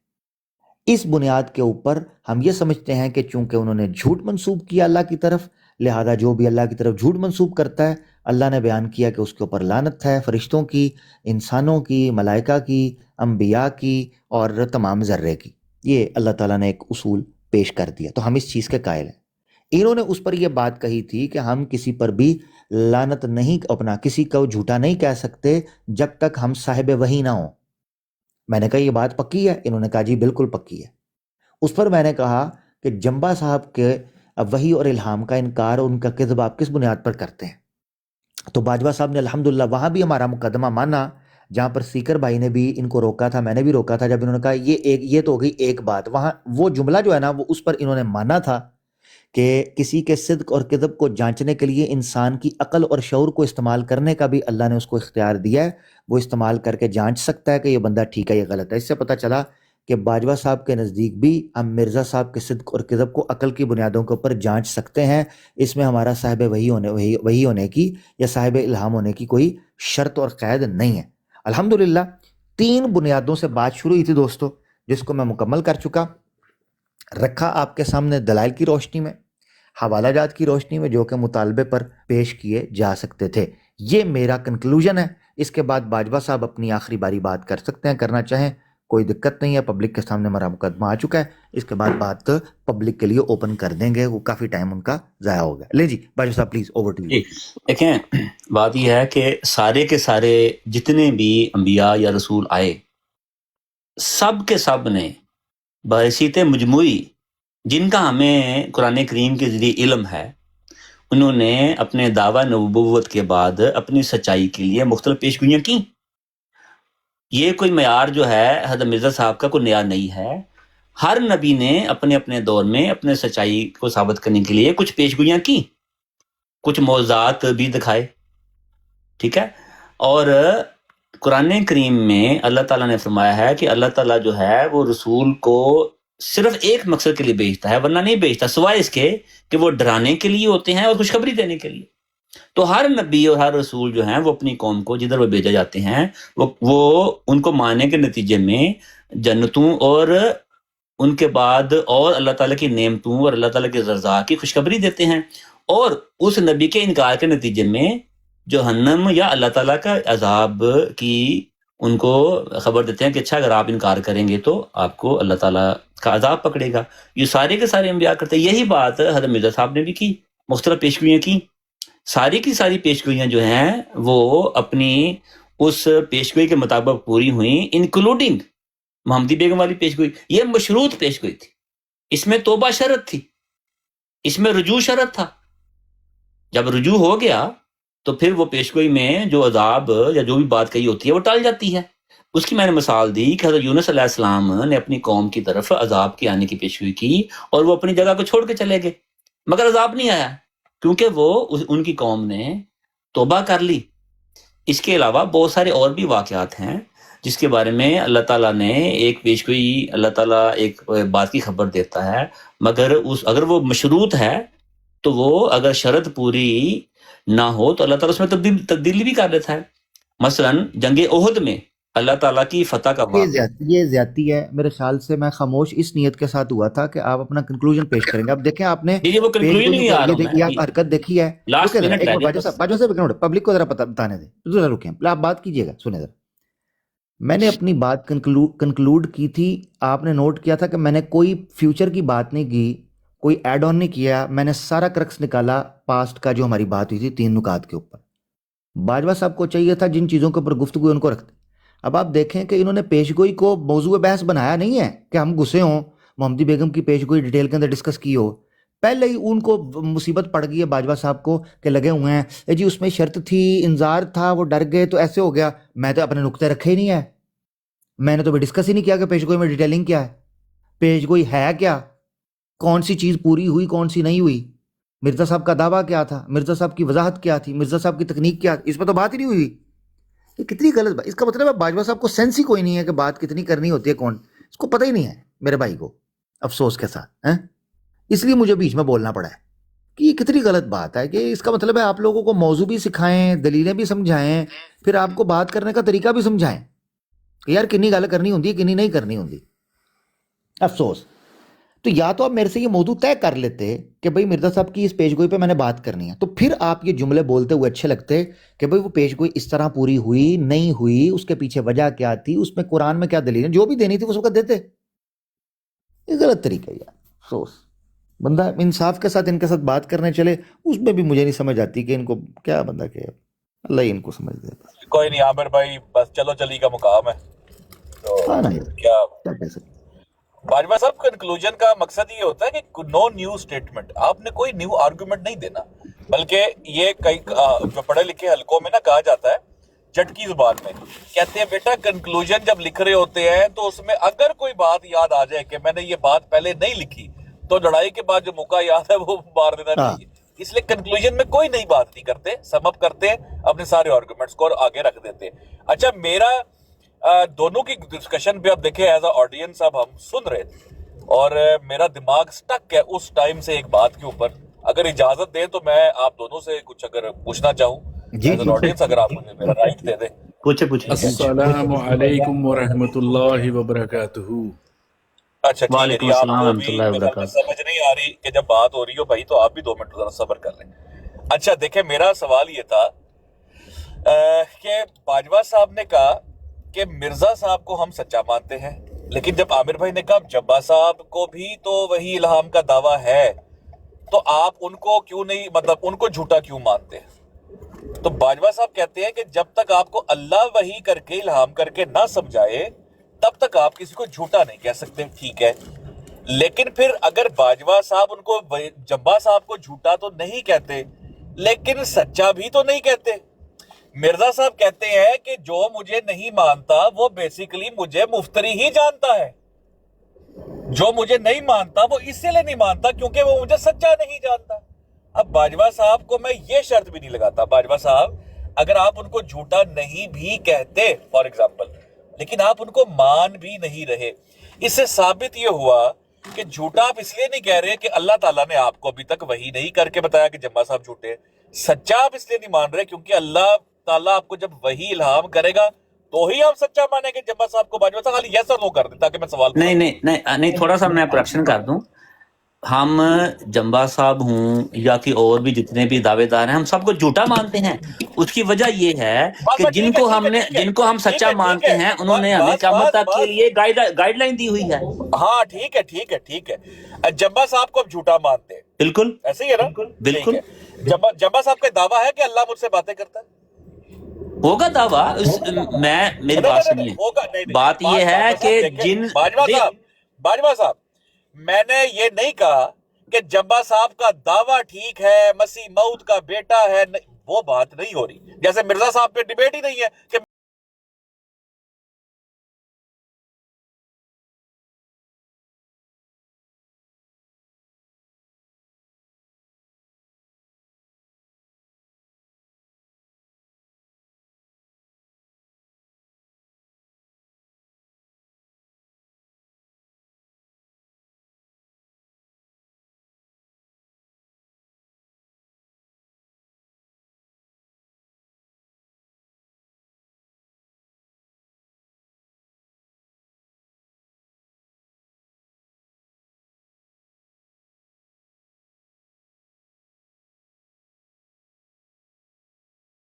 اس بنیاد کے اوپر ہم یہ سمجھتے ہیں کہ چونکہ انہوں نے جھوٹ منسوب کیا اللہ کی طرف، لہذا جو بھی اللہ کی طرف جھوٹ منسوب کرتا ہے اللہ نے بیان کیا کہ اس کے اوپر لعنت ہے، فرشتوں کی، انسانوں کی، ملائکہ کی، انبیاء کی اور تمام ذرے کی. یہ اللہ تعالیٰ نے ایک اصول پیش کر دیا، تو ہم اس چیز کے قائل ہیں. انہوں نے اس پر یہ بات کہی تھی کہ ہم کسی پر بھی لعنت نہیں، اپنا کسی کو جھوٹا نہیں کہہ سکتے جب تک ہم صاحب وحی نہ ہوں. میں نے کہا یہ بات پکی ہے؟ انہوں نے کہا جی بالکل پکی ہے. اس پر میں نے کہا کہ جنبا صاحب کے وحی اور الہام کا انکار اور ان کا کذب آپ کس بنیاد پر کرتے ہیں؟ تو باجوہ صاحب نے الحمدللہ وہاں بھی ہمارا مقدمہ مانا، جہاں پر سیکر بھائی نے بھی ان کو روکا تھا، میں نے بھی روکا تھا. جب انہوں نے کہا یہ تو ہو گئی ایک بات، وہاں وہ جملہ جو ہے نا وہ اس پر انہوں نے مانا تھا کہ کسی کے صدق اور کذب کو جانچنے کے لیے انسان کی عقل اور شعور کو استعمال کرنے کا بھی اللہ نے اس کو اختیار دیا ہے. وہ استعمال کر کے جانچ سکتا ہے کہ یہ بندہ ٹھیک ہے یہ غلط ہے. اس سے پتہ چلا کہ باجوہ صاحب کے نزدیک بھی ہم مرزا صاحب کے صدق اور کذب کو عقل کی بنیادوں کے اوپر جانچ سکتے ہیں. اس میں ہمارا صاحب وحی ہونے کی یا صاحب الہام ہونے کی کوئی شرط اور قید نہیں ہے. الحمدللہ 3 بنیادوں سے بات شروع ہوئی تھی دوستو، جس کو میں مکمل کر چکا، رکھا آپ کے سامنے دلائل کی روشنی میں، حوالہ جات کی روشنی میں جو کہ مطالبے پر پیش کیے جا سکتے تھے. یہ میرا کنکلوژن ہے. اس کے بعد باجوہ صاحب اپنی آخری باری بات کر سکتے ہیں، کرنا چاہیں کوئی دقت نہیں ہے. پبلک کے سامنے ہمارا مقدمہ آ چکا ہے، اس کے بعد بات پبلک کے لیے اوپن کر دیں گے، وہ کافی ٹائم ان کا ضائع ہو گیا. لے جی باجوہ صاحب پلیز اوور ٹو یو. دیکھیں بات یہ ہے کہ سارے کے سارے جتنے بھی انبیاء یا رسول آئے، سب کے سب نے بحیثیت مجموعی جن کا ہمیں قرآن کریم کے ذریعے علم ہے، انہوں نے اپنے دعویٰ نبوت کے بعد اپنی سچائی کے لیے مختلف پیشگوئیاں کی. یہ کوئی معیار جو ہے حضرت مرزا صاحب کا کوئی نیا نہیں ہے. ہر نبی نے اپنے اپنے دور میں اپنے سچائی کو ثابت کرنے کے لیے کچھ پیشگوئیاں کی، کچھ معجزات بھی دکھائے. ٹھیک ہے. اور قرآن کریم میں اللہ تعالیٰ نے فرمایا ہے کہ اللہ تعالیٰ جو ہے وہ رسول کو صرف ایک مقصد کے لیے بھیجتا ہے، ورنہ نہیں بھیجتا سوائے اس کے کہ وہ ڈرانے کے لیے ہوتے ہیں اور خوشخبری دینے کے لیے. تو ہر نبی اور ہر رسول جو ہیں وہ اپنی قوم کو جدھر وہ بھیجے جاتے ہیں وہ ان کو ماننے کے نتیجے میں جنتوں اور ان کے بعد اور اللہ تعالیٰ کی نعمتوں اور اللہ تعالیٰ کی رضا کی خوشخبری دیتے ہیں، اور اس نبی کے انکار کے نتیجے میں جہنم یا اللہ تعالیٰ کا عذاب کی ان کو خبر دیتے ہیں کہ اچھا اگر آپ انکار کریں گے تو آپ کو اللہ تعالیٰ کا عذاب پکڑے گا. یہ سارے کے سارے انبیاء کرتے ہیں. یہی بات حضرت مرزا صاحب نے بھی کی، مختلف پیشگوئیاں کی. ساری کی ساری پیشگوئیاں جو ہیں وہ اپنی اس پیشگوئی کے مطابق پوری ہوئیں، انکلوڈنگ محمدی بیگم والی پیشگوئی. یہ مشروط پیشگوئی تھی، اس میں توبہ شرط تھی، اس میں رجوع شرط تھا. جب رجوع ہو گیا تو پھر وہ پیشگوئی میں جو عذاب یا جو بھی بات کہی ہوتی ہے وہ ٹال جاتی ہے. اس کی میں نے مثال دی کہ حضرت یونس علیہ السلام نے اپنی قوم کی طرف عذاب کے آنے کی پیشگوئی کی اور وہ اپنی جگہ کو چھوڑ کے چلے گئے، مگر عذاب نہیں آیا کیونکہ وہ ان کی قوم نے توبہ کر لی. اس کے علاوہ بہت سارے اور بھی واقعات ہیں جس کے بارے میں اللہ تعالیٰ نے ایک پیشگوئی، اللہ تعالیٰ ایک بات کی خبر دیتا ہے، مگر اگر وہ مشروط ہے تو وہ اگر شرط پوری نہ ہو تو اللہ تعالیٰ اس میں تبدیلی بھی کر دیتا ہے. مثلا جنگ احد میں اللہ تعالیٰ کی فتح کا یہ زیادتی ہے میرے خیال سے. میں خاموش اس نیت کے ساتھ ہوا تھا کہ آپ اپنا کنکلوژن پیش کریں گے. اب دیکھیں آپ نے حرکت دیکھی ہے، پبلک کو ذرا بتانے دیں، ذرا رکیں، آپ بات کیجیے گا، سنیں ذرا. میں نے اپنی بات کنکلوڈ کی تھی. آپ نے نوٹ کیا تھا کہ میں نے کوئی فیوچر کی بات نہیں کی، کوئی ایڈ آن نہیں کیا. میں نے سارا کرکس نکالا پاسٹ کا جو ہماری بات ہوئی تھی 3 نکات کے اوپر. باجوہ صاحب کو چاہیے تھا جن چیزوں کے اوپر گفتگو ان کو رکھتے. اب آپ دیکھیں کہ انہوں نے پیشگوئی کو موضوع بحث بنایا نہیں ہے کہ ہم گھسے ہوں محمدی بیگم کی پیشگوئی ڈیٹیل کے اندر ڈسکس کی ہو. پہلے ہی ان کو مصیبت پڑ گئی ہے باجوہ صاحب کو کہ لگے ہوئے ہیں جی اس میں شرط تھی، انذار تھا، وہ ڈر گئے تو ایسے ہو گیا. میں تو اپنے نقطے رکھے ہی نہیں ہے، میں نے تو ڈسکس ہی نہیں کیا کہ پیشگوئی میں ڈیٹیلنگ کیا ہے، پیشگوئی ہے کیا، کون سی چیز پوری ہوئی کون سی نہیں ہوئی. مرزا صاحب کا دعویٰ کیا تھا, مرزا صاحب کی وضاحت کیا تھی, مرزا صاحب کی تکنیک کیا تھی, اس پہ تو بات ہی نہیں ہوئی. یہ کتنی غلط بات. اس کا مطلب ہے باجوہ صاحب کو سینس ہی کوئی نہیں ہے کہ بات کتنی کرنی ہوتی ہے, کون, اس کو پتہ ہی نہیں ہے میرے بھائی کو, افسوس کے ساتھ. اس لیے مجھے بیچ میں بولنا پڑا ہے کہ یہ کتنی غلط بات ہے. کہ اس کا مطلب ہے آپ لوگوں کو موضوع بھی سکھائیں, دلیلیں بھی سمجھائیں, پھر آپ کو بات کرنے کا طریقہ بھی سمجھائیں کہ یار کنی گل کرنی ہوتی ہے, کنی نہیں کرنی ہوتی. افسوس. تو یا تو آپ میرے سے یہ موضوع طے کر لیتے کہ بھئی مرزا صاحب کی اس پیش گوئی پہ میں نے بات کرنی ہے, تو پھر آپ یہ جملے بولتے ہوئے اچھے لگتے کہ بھئی وہ پیش گوئی اس طرح پوری ہوئی نہیں ہوئی, اس کے پیچھے وجہ کیا تھی, اس میں قرآن میں کیا دلیل ہے, جو بھی دینی تھی اس وقت دیتے. یہ غلط طریقہ ہے یار. افسوس. بندہ انصاف کے ساتھ ان کے ساتھ بات کرنے چلے, اس میں بھی مجھے نہیں سمجھ آتی کہ ان کو کیا بندہ کہ اللہ ہی ان کو سمجھ دے. کوئی نہیں عامر بھائی, بس چلو چلی کا مقام ہے تو ہاں نا یار, کیا کیا کہہ سکتے. باجوہ صاحب کنکلوژن کا مقصد یہ ہوتا ہے کہ نو نیو سٹیٹمنٹ, آپ نے کوئی نیو آرگومنٹ نہیں دینا, بلکہ یہ کئی جو پڑھے لکھے حلقوں میں نا کہا جاتا ہے جٹکی زبان میں, کہتے ہیں بیٹا کنکلوژن جب لکھ رہے ہوتے ہیں تو اس میں اگر کوئی بات یاد آ جائے کہ میں نے یہ بات پہلے نہیں لکھی تو لڑائی کے بعد جو موقع یاد ہے وہ مار دینا چاہیے. اس لیے کنکلوژن میں کوئی نئی بات نہیں کرتے, سم اپ کرتے ہیں اپنے سارے آرگومنٹس کو اور آگے رکھ دیتے ہیں. اچھا, میرا دونوں کی ڈسکشن پہ اب دیکھیں ایز اے آڈینس اب ہم سن رہے تھے اور میرا دماغ سٹک ہے اس ٹائم سے ایک بات کے اوپر. اگر اجازت دیں تو میں آپ دونوں سے کچھ اگر پوچھنا چاہوں ایز این آڈینس, اگر آپ مجھے میرا رائٹ دے دیں. پوچھے. السلام علیکم ورحمۃ اللہ وبرکاتہ. اچھا ٹھیک ہے وعلیکم جی, آپ السلام کو ورحمۃ بھی اللہ میرا وبرکاتہ. سمجھ نہیں آ رہی کہ جب بات ہو رہی ہو بھائی تو آپ بھی 2 منٹ ذرا صبر کر لیں. اچھا دیکھیں, میرا سوال یہ تھا کہ باجوہ صاحب نے کہا کہ مرزا صاحب کو ہم سچا مانتے ہیں, لیکن جب عامر بھائی نے کہا جبا صاحب کو بھی تو وہی الہام کا دعویٰ ہے, تو آپ ان کو کیوں نہیں, مطلب ان کو جھوٹا کیوں مانتے ہیں؟ تو باجوہ صاحب کہتے ہیں کہ جب تک آپ کو اللہ وحی کر کے الہام کر کے نہ سمجھائے تب تک آپ کسی کو جھوٹا نہیں کہہ سکتے. ٹھیک ہے, لیکن پھر اگر باجوہ صاحب ان کو جبا صاحب کو جھوٹا تو نہیں کہتے لیکن سچا بھی تو نہیں کہتے. مرزا صاحب کہتے ہیں کہ جو مجھے نہیں مانتا وہ بیسیکلی مجھے مفتری ہی جانتا ہے, جو مجھے نہیں مانتا وہ اس لیے نہیں مانتا کیونکہ وہ مجھے سچا نہیں جانتا. اب باجوہ صاحب کو میں یہ شرط بھی نہیں لگاتا, باجوہ صاحب اگر آپ ان کو جھوٹا نہیں بھی کہتے فار ایگزامپل, لیکن آپ ان کو مان بھی نہیں رہے, اس سے ثابت یہ ہوا کہ جھوٹا آپ اس لیے نہیں کہہ رہے کہ اللہ تعالیٰ نے آپ کو ابھی تک وحی نہیں کر کے بتایا کہ جبا صاحب جھوٹے. سچا آپ اس لیے نہیں مان رہے کیونکہ اللہ تعالیٰ آپ کو جب وحی الہام کرے گا تو ہی آپ سچا مانیں کہ جبا صاحب کو. باجوہ صاحب خالی یس اور نو کر دیں تاکہ میں سوال نہیں تھوڑا سا میں پروڈکشن کر دوں. ہم جمبا صاحب ہوں یا کہ اور بھی جتنے بھی دعوے دار ہیں, ہم سب کو جھوٹا مانتے ہیں. اس کی وجہ یہ ہے کہ جن کو ہم سچا مانتے ہیں انہوں نے ہمیں قیامت تک کے لیے گائیڈ لائن دی ہوئی ہے. ہاں ٹھیک ہے. جبا صاحب کو اب جھوٹا مانتے ہیں, بالکل ایسے ہی ہے نا؟ بالکل. جبا صاحب کا دعویٰ ہے کہ اللہ مجھ سے باتیں کرتا ہے, ہوگا دعویٰ. میری بات سنیے, بات یہ ہے کہ جن باجوہ صاحب میں نے یہ نہیں کہا کہ جبا صاحب کا دعویٰ ٹھیک ہے, مسیح موعود کا بیٹا ہے, وہ بات نہیں ہو رہی. جیسے مرزا صاحب پہ ڈیبیٹ ہی نہیں ہے کہ